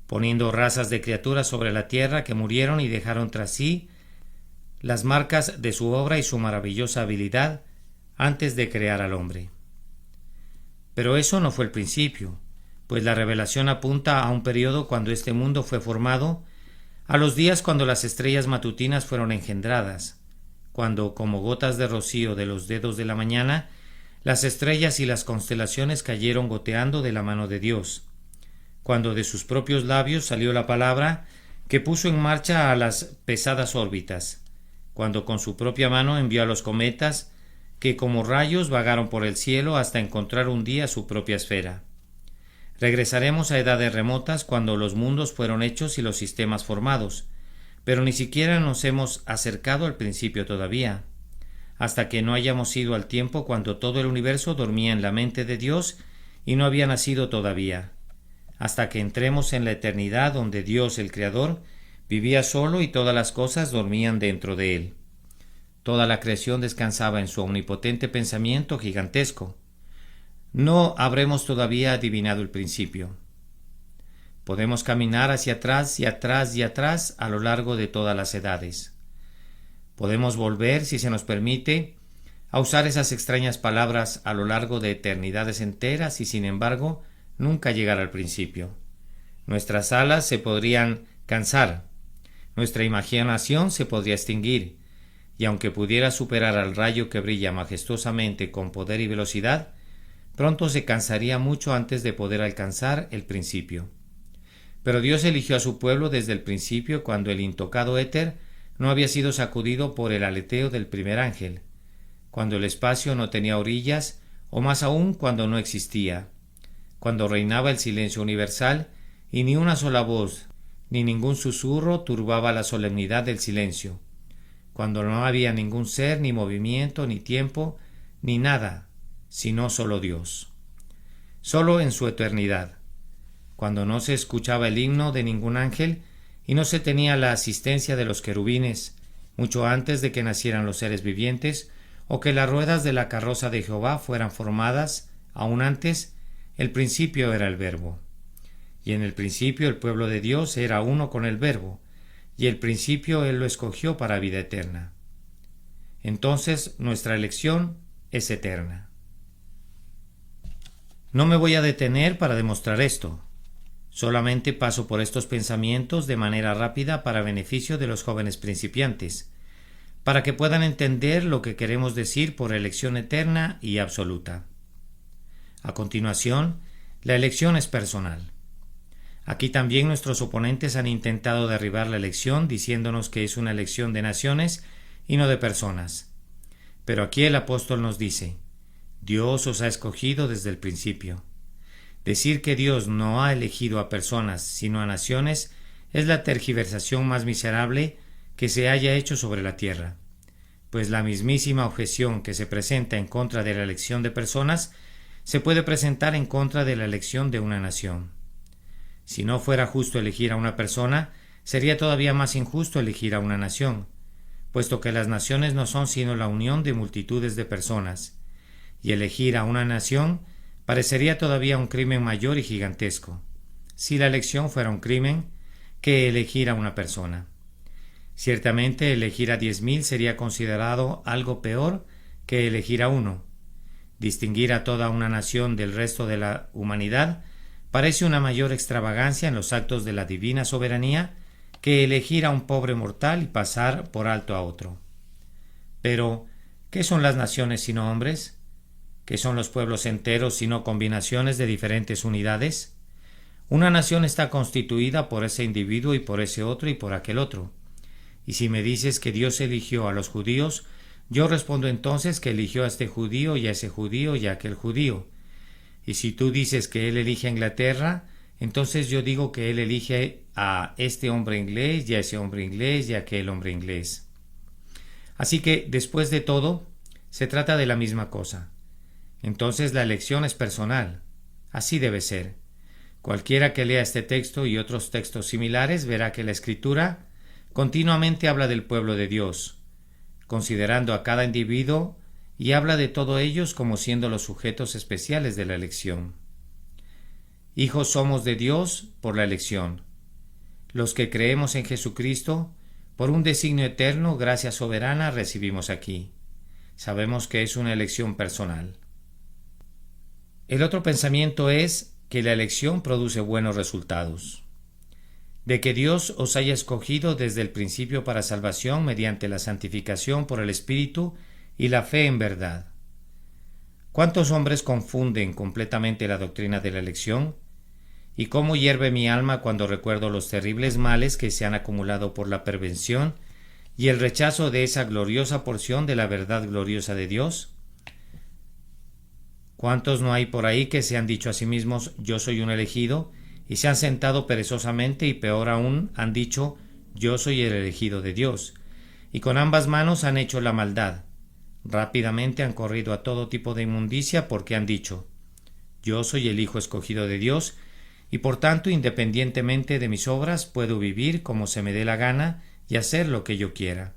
poniendo razas de criaturas sobre la tierra que murieron y dejaron tras sí las marcas de su obra y su maravillosa habilidad antes de crear al hombre. Pero eso no fue el principio, pues la revelación apunta a un periodo cuando este mundo fue formado, a los días cuando las estrellas matutinas fueron engendradas, cuando, como gotas de rocío de los dedos de la mañana, las estrellas y las constelaciones cayeron goteando de la mano de Dios, cuando de sus propios labios salió la palabra que puso en marcha a las pesadas órbitas, cuando con su propia mano envió a los cometas que como rayos vagaron por el cielo hasta encontrar un día su propia esfera. Regresaremos a edades remotas cuando los mundos fueron hechos y los sistemas formados, pero ni siquiera nos hemos acercado al principio todavía, hasta que no hayamos ido al tiempo cuando todo el universo dormía en la mente de Dios y no había nacido todavía, hasta que entremos en la eternidad donde Dios, el Creador, vivía solo y todas las cosas dormían dentro de él. Toda la creación descansaba en su omnipotente pensamiento gigantesco. No habremos todavía adivinado el principio. Podemos caminar hacia atrás y atrás y atrás a lo largo de todas las edades. Podemos volver, si se nos permite, a usar esas extrañas palabras a lo largo de eternidades enteras y, sin embargo, nunca llegar al principio. Nuestras alas se podrían cansar, nuestra imaginación se podría extinguir, y aunque pudiera superar al rayo que brilla majestuosamente con poder y velocidad, pronto se cansaría mucho antes de poder alcanzar el principio. Pero Dios eligió a su pueblo desde el principio, cuando el intocado éter no había sido sacudido por el aleteo del primer ángel, cuando el espacio no tenía orillas, o más aún cuando no existía, cuando reinaba el silencio universal y ni una sola voz, ni ningún susurro turbaba la solemnidad del silencio, cuando no había ningún ser, ni movimiento, ni tiempo, ni nada, sino solo Dios. Solo en su eternidad, cuando no se escuchaba el himno de ningún ángel y no se tenía la asistencia de los querubines, mucho antes de que nacieran los seres vivientes o que las ruedas de la carroza de Jehová fueran formadas, aún antes, el principio era el Verbo. Y en el principio el pueblo de Dios era uno con el Verbo, y el principio Él lo escogió para vida eterna. Entonces nuestra elección es eterna. No me voy a detener para demostrar esto. Solamente paso por estos pensamientos de manera rápida para beneficio de los jóvenes principiantes, para que puedan entender lo que queremos decir por elección eterna y absoluta. A continuación, la elección es personal. Aquí también nuestros oponentes han intentado derribar la elección diciéndonos que es una elección de naciones y no de personas. Pero aquí el apóstol nos dice: Dios os ha escogido desde el principio. Decir que Dios no ha elegido a personas sino a naciones es la tergiversación más miserable que se haya hecho sobre la tierra, pues la mismísima objeción que se presenta en contra de la elección de personas se puede presentar en contra de la elección de una nación. Si no fuera justo elegir a una persona, sería todavía más injusto elegir a una nación, puesto que las naciones no son sino la unión de multitudes de personas, y elegir a una nación parecería todavía un crimen mayor y gigantesco, si la elección fuera un crimen, que elegir a una persona. Ciertamente elegir a 10.000 sería considerado algo peor que elegir a uno. Distinguir a toda una nación del resto de la humanidad parece una mayor extravagancia en los actos de la divina soberanía que elegir a un pobre mortal y pasar por alto a otro. Pero, ¿qué son las naciones sino hombres? ¿Qué son los pueblos enteros sino combinaciones de diferentes unidades? Una nación está constituida por ese individuo y por ese otro y por aquel otro. Y si me dices que Dios eligió a los judíos, yo respondo entonces que eligió a este judío y a ese judío y a aquel judío. Y si tú dices que Él elige a Inglaterra, entonces yo digo que Él elige a este hombre inglés y a ese hombre inglés y a aquel hombre inglés. Así que, después de todo, se trata de la misma cosa. Entonces la elección es personal. Así debe ser. Cualquiera que lea este texto y otros textos similares verá que la Escritura continuamente habla del pueblo de Dios, considerando a cada individuo, y habla de todos ellos como siendo los sujetos especiales de la elección. Hijos somos de Dios por la elección. Los que creemos en Jesucristo, Por un designio eterno, gracia soberana, recibimos aquí. Sabemos que es una elección personal. El otro pensamiento es que la elección produce buenos resultados. De que Dios os haya escogido desde el principio para salvación mediante la santificación por el Espíritu y la fe en verdad. ¿Cuántos hombres confunden completamente la doctrina de la elección? ¿Y cómo hierve mi alma cuando recuerdo los terribles males que se han acumulado por la pervención y el rechazo de esa gloriosa porción de la verdad gloriosa de Dios? ¿Cuántos no hay por ahí que se han dicho a sí mismos yo soy un elegido y se han sentado perezosamente y peor aún han dicho yo soy el elegido de Dios y con ambas manos han hecho la maldad? Rápidamente han corrido a todo tipo de inmundicia porque han dicho yo soy el Hijo escogido de Dios y por tanto independientemente de mis obras puedo vivir como se me dé la gana y hacer lo que yo quiera.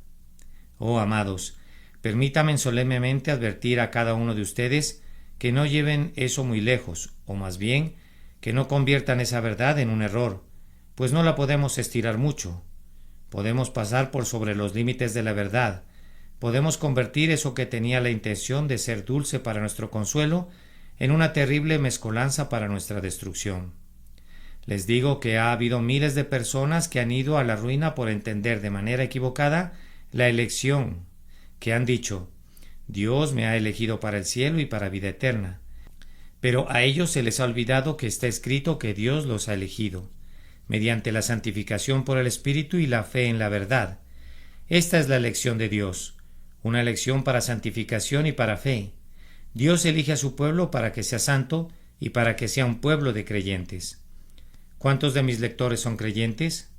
Oh amados, permítanme solemnemente advertir a cada uno de ustedes que no lleven eso muy lejos, o más bien, que no conviertan esa verdad en un error, pues no la podemos estirar mucho. Podemos pasar por sobre los límites de la verdad, podemos convertir eso que tenía la intención de ser dulce para nuestro consuelo en una terrible mezcolanza para nuestra destrucción. Les digo que ha habido miles de personas que han ido a la ruina por entender de manera equivocada la elección, que han dicho Dios me ha elegido para el cielo y para vida eterna. Pero a ellos se les ha olvidado que está escrito que Dios los ha elegido, mediante la santificación por el Espíritu y la fe en la verdad. Esta es la elección de Dios, una elección para santificación y para fe. Dios elige a su pueblo para que sea santo y para que sea un pueblo de creyentes. ¿Cuántos de mis lectores son creyentes?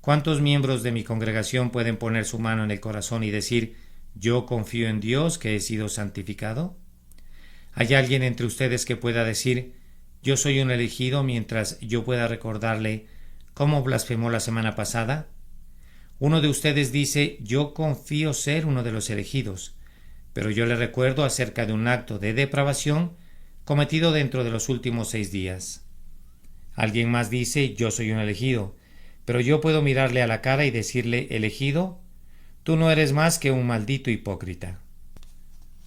¿Cuántos miembros de mi congregación pueden poner su mano en el corazón y decir yo confío en Dios que he sido santificado? ¿Hay alguien entre ustedes que pueda decir yo soy un elegido mientras yo pueda recordarle cómo blasfemó la semana pasada? Uno de ustedes dice yo confío ser uno de los elegidos, pero yo le recuerdo acerca de un acto de depravación cometido dentro de los últimos 6 días. Alguien más dice yo soy un elegido, pero yo puedo mirarle a la cara y decirle elegido, tú no eres más que un maldito hipócrita.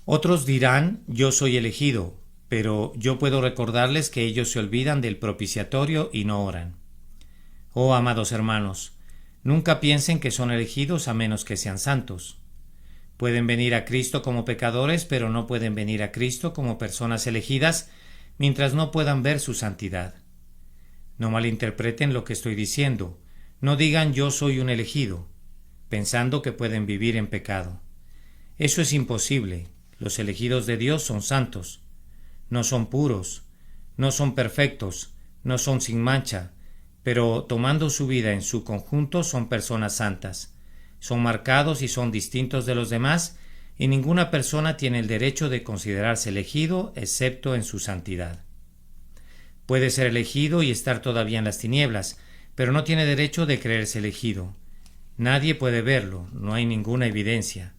Otros dirán yo soy elegido, pero yo puedo recordarles que ellos se olvidan del propiciatorio y no oran. Oh amados hermanos, nunca piensen que son elegidos a menos que sean santos. Pueden venir a Cristo como pecadores, pero no pueden venir a Cristo como personas elegidas mientras no puedan ver su santidad. No malinterpreten lo que estoy diciendo. No digan yo soy un elegido, pensando que pueden vivir en pecado. Eso es imposible. Los elegidos de Dios son santos. No son puros, no son perfectos, no son sin mancha, pero tomando su vida en su conjunto son personas santas. Son marcados y son distintos de los demás, y ninguna persona tiene el derecho de considerarse elegido excepto en su santidad. Puede ser elegido y estar todavía en las tinieblas, pero no tiene derecho de creerse elegido. Nadie puede verlo, no hay ninguna evidencia.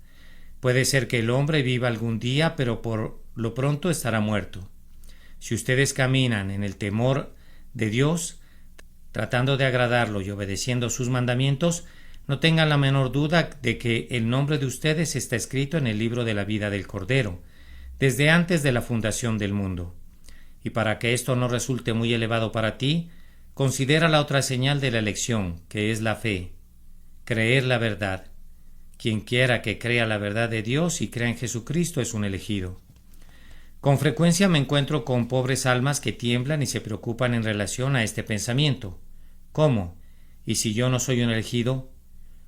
Puede ser que el hombre viva algún día, pero por lo pronto estará muerto. Si ustedes caminan en el temor de Dios, tratando de agradarlo y obedeciendo sus mandamientos, no tengan la menor duda de que el nombre de ustedes está escrito en el libro de la vida del Cordero, desde antes de la fundación del mundo. Y para que esto no resulte muy elevado para ti, considera la otra señal de la elección, que es la fe. Creer la verdad. Quien quiera que crea la verdad de Dios y crea en Jesucristo es un elegido. Con frecuencia me encuentro con pobres almas que tiemblan y se preocupan en relación a este pensamiento. ¿Cómo? ¿Y si yo no soy un elegido?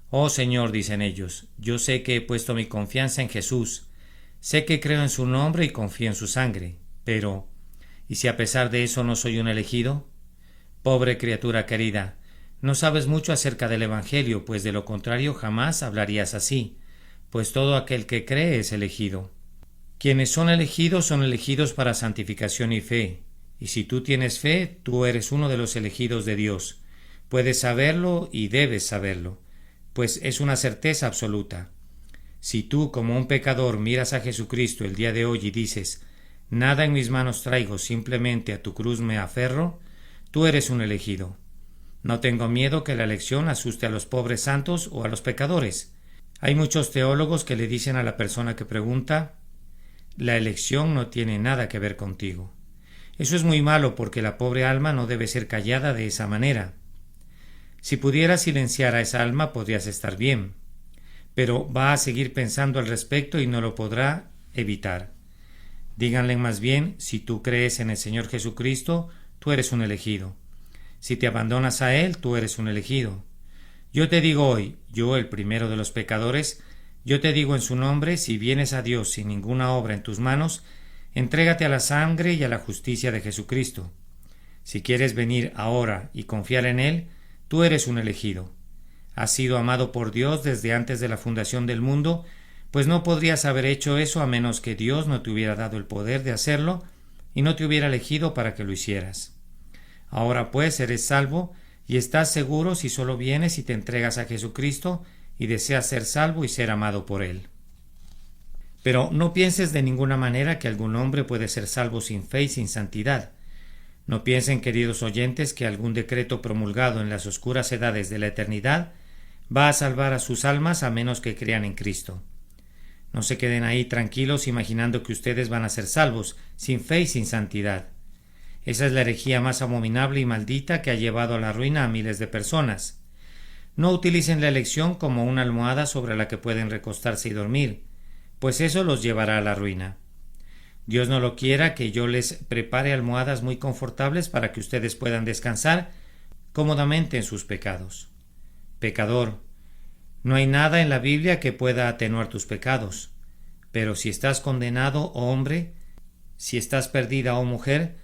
Oh Señor, dicen ellos, yo sé que he puesto mi confianza en Jesús, sé que creo en su nombre y confío en su sangre, pero ¿y si a pesar de eso no soy un elegido? Pobre criatura querida, no sabes mucho acerca del Evangelio, pues de lo contrario jamás hablarías así, pues todo aquel que cree es elegido. Quienes son elegidos para santificación y fe, y si tú tienes fe, tú eres uno de los elegidos de Dios. Puedes saberlo y debes saberlo, pues es una certeza absoluta. Si tú, como un pecador, miras a Jesucristo el día de hoy y dices, nada en mis manos traigo, simplemente a tu cruz me aferro, tú eres un elegido. No tengo miedo que la elección asuste a los pobres santos o a los pecadores. Hay muchos teólogos que le dicen a la persona que pregunta: la elección no tiene nada que ver contigo. Eso es muy malo porque la pobre alma no debe ser callada de esa manera. Si pudieras silenciar a esa alma podrías estar bien, pero va a seguir pensando al respecto y no lo podrá evitar. Díganle más bien: si tú crees en el Señor Jesucristo, tú eres un elegido. Si te abandonas a Él, tú eres un elegido. Yo te digo hoy, yo el primero de los pecadores, yo te digo en su nombre: si vienes a Dios sin ninguna obra en tus manos, entrégate a la sangre y a la justicia de Jesucristo. Si quieres venir ahora y confiar en Él, tú eres un elegido. Has sido amado por Dios desde antes de la fundación del mundo, pues no podrías haber hecho eso a menos que Dios no te hubiera dado el poder de hacerlo y no te hubiera elegido para que lo hicieras. Ahora pues eres salvo y estás seguro si solo vienes y te entregas a Jesucristo y deseas ser salvo y ser amado por Él. Pero no pienses de ninguna manera que algún hombre puede ser salvo sin fe y sin santidad. No piensen, queridos oyentes, que algún decreto promulgado en las oscuras edades de la eternidad va a salvar a sus almas a menos que crean en Cristo. No se queden ahí tranquilos imaginando que ustedes van a ser salvos sin fe y sin santidad. Esa es la herejía más abominable y maldita que ha llevado a la ruina a miles de personas. No utilicen la elección como una almohada sobre la que pueden recostarse y dormir, pues eso los llevará a la ruina. Dios no lo quiera que yo les prepare almohadas muy confortables para que ustedes puedan descansar cómodamente en sus pecados. Pecador, no hay nada en la Biblia que pueda atenuar tus pecados, pero si estás condenado, oh hombre, si estás perdida, oh mujer,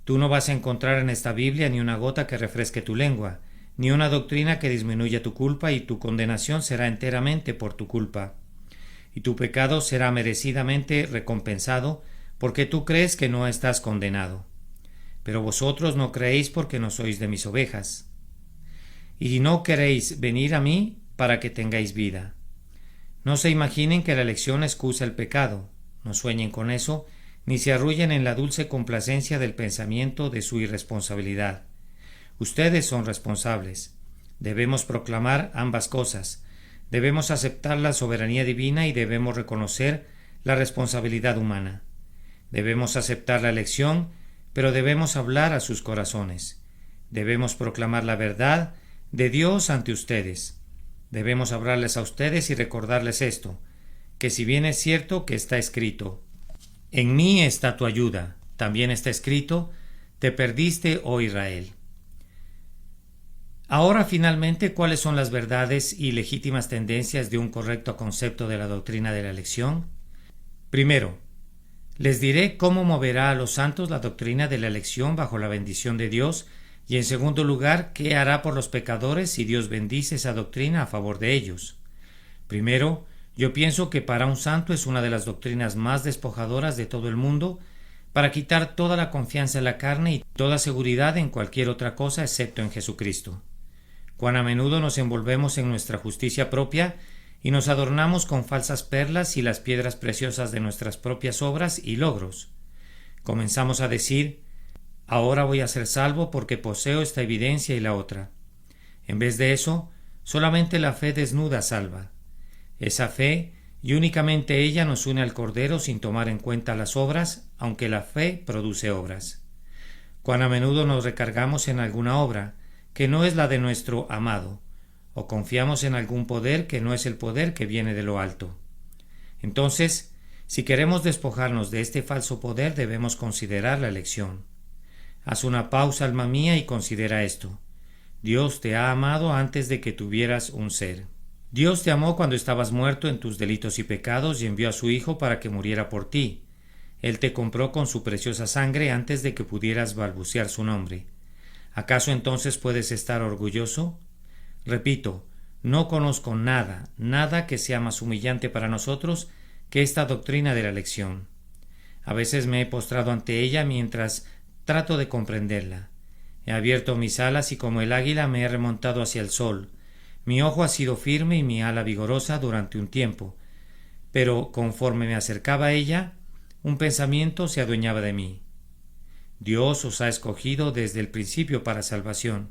tú no vas a encontrar en esta Biblia ni una gota que refresque tu lengua, ni una doctrina que disminuya tu culpa, y tu condenación será enteramente por tu culpa. Y tu pecado será merecidamente recompensado, porque tú crees que no estás condenado. Pero vosotros no creéis porque no sois de mis ovejas. Y no queréis venir a mí para que tengáis vida. No se imaginen que la elección excusa el pecado, no sueñen con eso, ni se arrullen en la dulce complacencia del pensamiento de su irresponsabilidad. Ustedes son responsables. Debemos proclamar ambas cosas. Debemos aceptar la soberanía divina y debemos reconocer la responsabilidad humana. Debemos aceptar la elección, pero debemos hablar a sus corazones. Debemos proclamar la verdad de Dios ante ustedes. Debemos hablarles a ustedes y recordarles esto, que si bien es cierto que está escrito: en mí está tu ayuda, también está escrito: te perdiste, oh Israel. Ahora, finalmente, ¿cuáles son las verdades y legítimas tendencias de un correcto concepto de la doctrina de la elección? Primero, les diré cómo moverá a los santos la doctrina de la elección bajo la bendición de Dios, y en segundo lugar, qué hará por los pecadores si Dios bendice esa doctrina a favor de ellos. Primero, yo pienso que para un santo es una de las doctrinas más despojadoras de todo el mundo, para quitar toda la confianza en la carne y toda seguridad en cualquier otra cosa excepto en Jesucristo. Cuán a menudo nos envolvemos en nuestra justicia propia y nos adornamos con falsas perlas y las piedras preciosas de nuestras propias obras y logros. Comenzamos a decir: ahora voy a ser salvo porque poseo esta evidencia y la otra. En vez de eso, solamente la fe desnuda salva. Esa fe, y únicamente ella, nos une al Cordero sin tomar en cuenta las obras, aunque la fe produce obras. Cuán a menudo nos recargamos en alguna obra que no es la de nuestro amado, o confiamos en algún poder que no es el poder que viene de lo alto. Entonces, si queremos despojarnos de este falso poder, debemos considerar la elección. Haz una pausa, alma mía, y considera esto. Dios te ha amado antes de que tuvieras un ser. Dios te amó cuando estabas muerto en tus delitos y pecados y envió a su Hijo para que muriera por ti. Él te compró con su preciosa sangre antes de que pudieras balbucear su nombre. ¿Acaso entonces puedes estar orgulloso? Repito, no conozco nada que sea más humillante para nosotros que esta doctrina de la elección. A veces me he postrado ante ella mientras trato de comprenderla. He abierto mis alas y como el águila me he remontado hacia el sol. Mi ojo ha sido firme y mi ala vigorosa durante un tiempo, pero conforme me acercaba a ella, un pensamiento se adueñaba de mí. Dios os ha escogido desde el principio para salvación.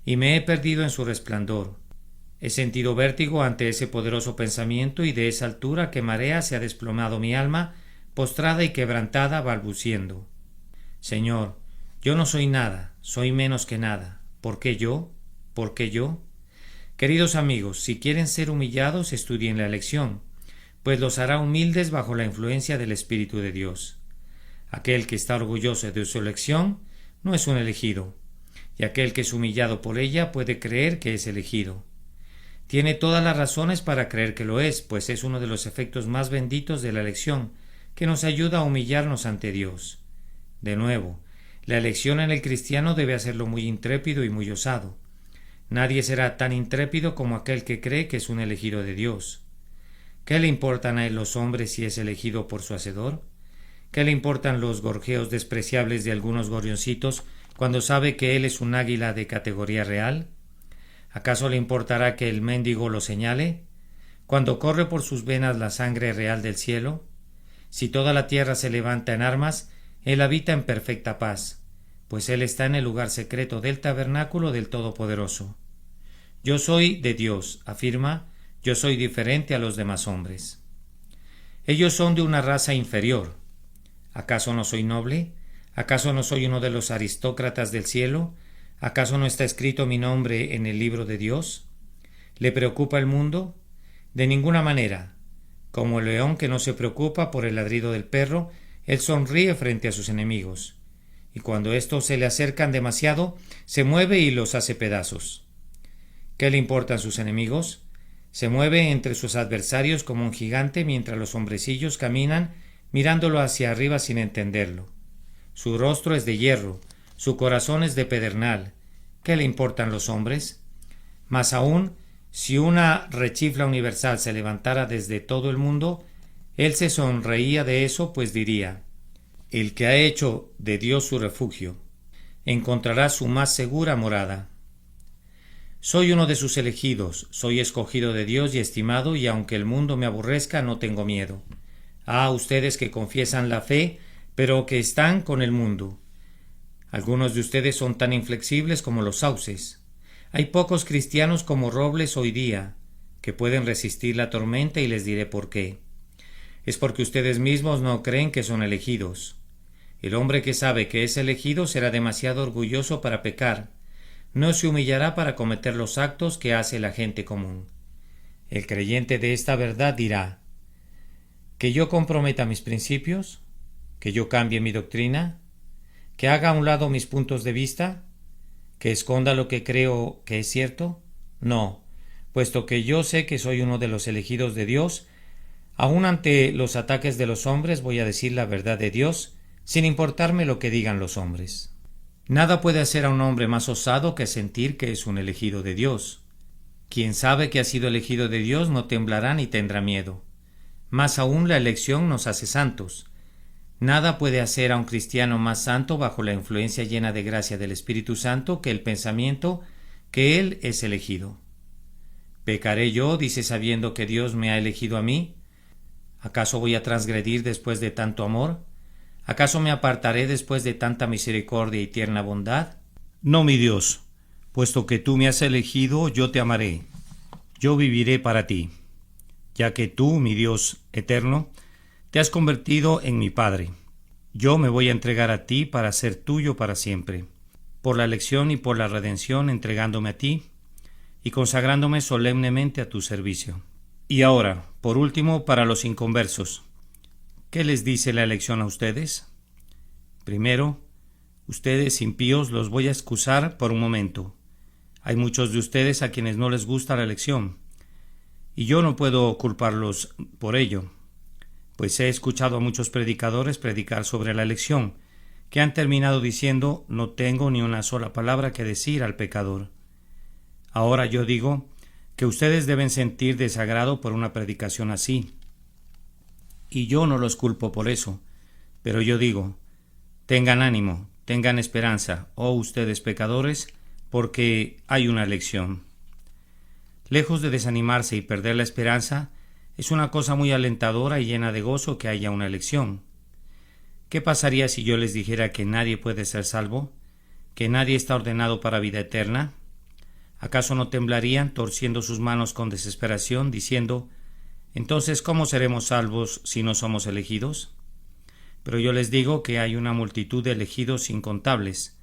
y me he perdido en su resplandor. He sentido vértigo ante ese poderoso pensamiento y de esa altura que marea se ha desplomado mi alma, postrada y quebrantada, balbuciendo: Señor, yo no soy nada, soy menos que nada. ¿Por qué yo? ¿Por qué yo? Queridos amigos, si quieren ser humillados, estudien la lección, pues los hará humildes bajo la influencia del Espíritu de Dios. Aquel que está orgulloso de su elección no es un elegido, y aquel que es humillado por ella puede creer que es elegido. Tiene todas las razones para creer que lo es, pues es uno de los efectos más benditos de la elección, que nos ayuda a humillarnos ante Dios. De nuevo, la elección en el cristiano debe hacerlo muy intrépido y muy osado. Nadie será tan intrépido como aquel que cree que es un elegido de Dios. ¿Qué le importan a él los hombres si es elegido por su Hacedor? ¿Qué le importan los gorjeos despreciables de algunos gorrioncitos cuando sabe que él es un águila de categoría real? ¿Acaso le importará que el mendigo lo señale? Cuando corre por sus venas la sangre real del cielo, si toda la tierra se levanta en armas, él habita en perfecta paz, pues él está en el lugar secreto del tabernáculo del Todopoderoso. Yo soy de Dios, afirma, yo soy diferente a los demás hombres. Ellos son de una raza inferior. ¿Acaso no soy noble? ¿Acaso no soy uno de los aristócratas del cielo? ¿Acaso no está escrito mi nombre en el libro de Dios? ¿Le preocupa el mundo? De ninguna manera. Como el león que no se preocupa por el ladrido del perro, él sonríe frente a sus enemigos, y cuando éstos se le acercan demasiado, se mueve y los hace pedazos. ¿Qué le importan sus enemigos? Se mueve entre sus adversarios como un gigante mientras los hombrecillos caminan mirándolo hacia arriba sin entenderlo. Su rostro es de hierro, su corazón es de pedernal. ¿Qué le importan los hombres? Más aún, si una rechifla universal se levantara desde todo el mundo, él se sonreía de eso, pues diría: el que ha hecho de Dios su refugio encontrará su más segura morada. Soy uno de sus elegidos, soy escogido de Dios y estimado, y aunque el mundo me aborrezca, no tengo miedo. Ah, ustedes que confiesan la fe, pero que están con el mundo. Algunos de ustedes son tan inflexibles como los sauces. Hay pocos cristianos como robles hoy día que pueden resistir la tormenta, y les diré por qué. Es porque ustedes mismos no creen que son elegidos. El hombre que sabe que es elegido será demasiado orgulloso para pecar. No se humillará para cometer los actos que hace la gente común. El creyente de esta verdad dirá: ¿que yo comprometa mis principios? ¿Que yo cambie mi doctrina? ¿Que haga a un lado mis puntos de vista? ¿Que esconda lo que creo que es cierto? No, puesto que yo sé que soy uno de los elegidos de Dios, aun ante los ataques de los hombres voy a decir la verdad de Dios, sin importarme lo que digan los hombres. Nada puede hacer a un hombre más osado que sentir que es un elegido de Dios. Quien sabe que ha sido elegido de Dios no temblará ni tendrá miedo. Más aún, la elección nos hace santos. Nada puede hacer a un cristiano más santo bajo la influencia llena de gracia del Espíritu Santo que el pensamiento que él es elegido. ¿Pecaré yo, dice, sabiendo que Dios me ha elegido a mí? ¿Acaso voy a transgredir después de tanto amor? ¿Acaso me apartaré después de tanta misericordia y tierna bondad? No, mi Dios, puesto que tú me has elegido, yo te amaré. Yo viviré para ti, ya que tú, mi Dios eterno, te has convertido en mi Padre. Yo me voy a entregar a ti para ser tuyo para siempre, por la elección y por la redención, entregándome a ti y consagrándome solemnemente a tu servicio. Y ahora, por último, para los inconversos, ¿qué les dice la elección a ustedes? Primero, ustedes impíos los voy a excusar por un momento. Hay muchos de ustedes a quienes no les gusta la elección, y yo no puedo culparlos por ello, pues he escuchado a muchos predicadores predicar sobre la elección, que han terminado diciendo: no tengo ni una sola palabra que decir al pecador. Ahora yo digo que ustedes deben sentir desagrado por una predicación así, y yo no los culpo por eso, pero yo digo: tengan ánimo, tengan esperanza, oh ustedes pecadores, porque hay una elección. Lejos de desanimarse y perder la esperanza, es una cosa muy alentadora y llena de gozo que haya una elección. ¿Qué pasaría si yo les dijera que nadie puede ser salvo? ¿Que nadie está ordenado para vida eterna? ¿Acaso no temblarían, torciendo sus manos con desesperación, diciendo: entonces, ¿cómo seremos salvos si no somos elegidos? Pero yo les digo que hay una multitud de elegidos incontables,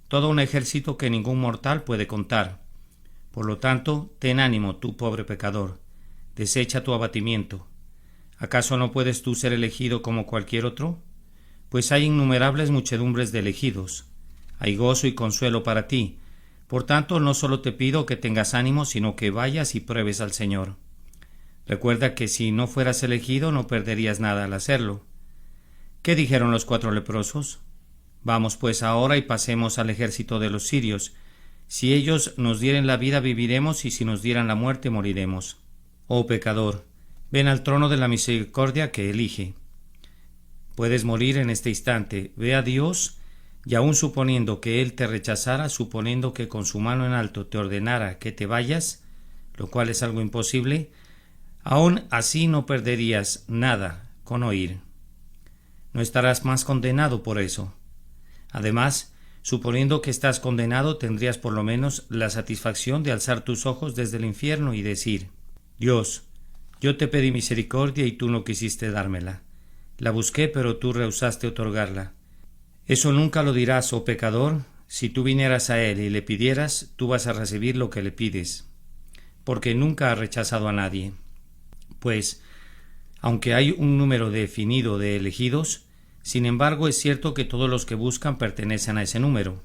todo un ejército que ningún mortal puede contar. Por lo tanto, ten ánimo, tú pobre pecador, desecha tu abatimiento. ¿Acaso no puedes tú ser elegido como cualquier otro? Pues hay innumerables muchedumbres de elegidos. Hay gozo y consuelo para ti. Por tanto, no solo te pido que tengas ánimo, sino que vayas y pruebes al Señor. Recuerda que si no fueras elegido, no perderías nada al hacerlo. ¿Qué dijeron los 4 leprosos? Vamos pues ahora y pasemos al ejército de los sirios. Si ellos nos dieren la vida, viviremos, y si nos dieran la muerte, moriremos. Oh pecador, ven al trono de la misericordia que elige. Puedes morir en este instante. Ve a Dios, y aun suponiendo que Él te rechazara, suponiendo que con su mano en alto te ordenara que te vayas, lo cual es algo imposible, aun así no perderías nada con oír. No estarás más condenado por eso. Además, suponiendo que estás condenado, tendrías por lo menos la satisfacción de alzar tus ojos desde el infierno y decir: Dios, yo te pedí misericordia y tú no quisiste dármela. La busqué, pero tú rehusaste otorgarla. Eso nunca lo dirás, oh pecador. Si tú vinieras a Él y le pidieras, tú vas a recibir lo que le pides, porque nunca ha rechazado a nadie. Pues, aunque hay un número definido de elegidos, sin embargo es cierto que todos los que buscan pertenecen a ese número.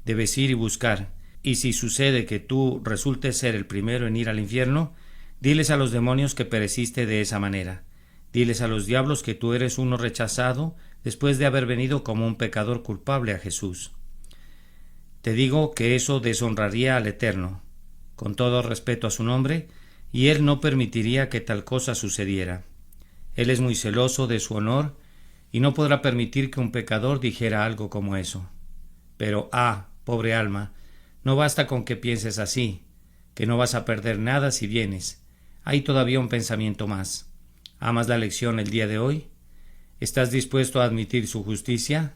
Debes ir y buscar, y si sucede que tú resultes ser el primero en ir al infierno, diles a los demonios que pereciste de esa manera. Diles a los diablos que tú eres uno rechazado después de haber venido como un pecador culpable a Jesús. Te digo que eso deshonraría al Eterno, con todo respeto a su nombre, y Él no permitiría que tal cosa sucediera. Él es muy celoso de su honor y no podrá permitir que un pecador dijera algo como eso. Pero, pobre alma, no basta con que pienses así, que no vas a perder nada si vienes. Hay todavía un pensamiento más. ¿Amas la lección el día de hoy? ¿Estás dispuesto a admitir su justicia?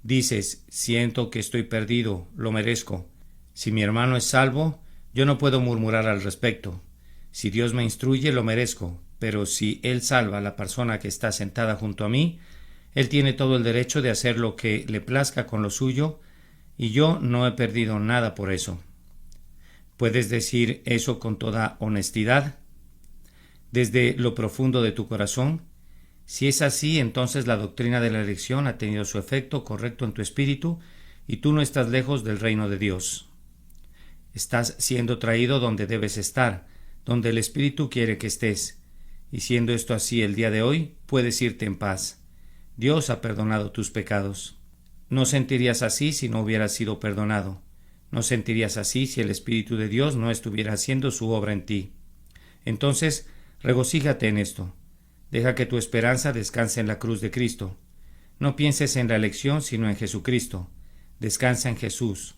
Dices: siento que estoy perdido, lo merezco. Si mi hermano es salvo, yo no puedo murmurar al respecto. Si Dios me instruye, lo merezco, pero si Él salva a la persona que está sentada junto a mí, Él tiene todo el derecho de hacer lo que le plazca con lo suyo, y yo no he perdido nada por eso. ¿Puedes decir eso con toda honestidad, desde lo profundo de tu corazón? Si es así, entonces la doctrina de la elección ha tenido su efecto correcto en tu espíritu, y tú no estás lejos del reino de Dios. Estás siendo traído donde debes estar, donde el Espíritu quiere que estés, y siendo esto así el día de hoy, puedes irte en paz. Dios ha perdonado tus pecados. No sentirías así si no hubieras sido perdonado. No sentirías así si el Espíritu de Dios no estuviera haciendo su obra en ti. Entonces, regocíjate en esto. Deja que tu esperanza descanse en la cruz de Cristo. No pienses en la elección, sino en Jesucristo. Descansa en Jesús.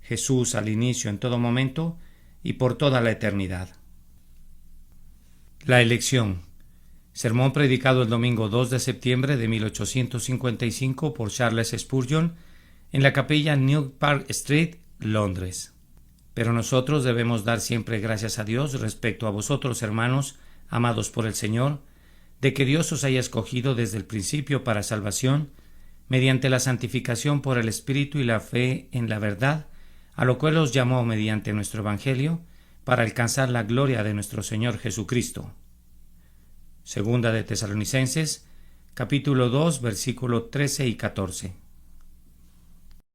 Jesús al inicio, en todo momento y por toda la eternidad. La elección. Sermón predicado el domingo 2 de septiembre de 1855 por Charles Spurgeon en la capilla New Park Street, Londres. Pero nosotros debemos dar siempre gracias a Dios respecto a vosotros, hermanos, amados por el Señor, de que Dios os haya escogido desde el principio para salvación, mediante la santificación por el Espíritu y la fe en la verdad, a lo cual os llamó mediante nuestro Evangelio, para alcanzar la gloria de nuestro Señor Jesucristo. Segunda de Tesalonicenses, capítulo 2, versículo 13 y 14.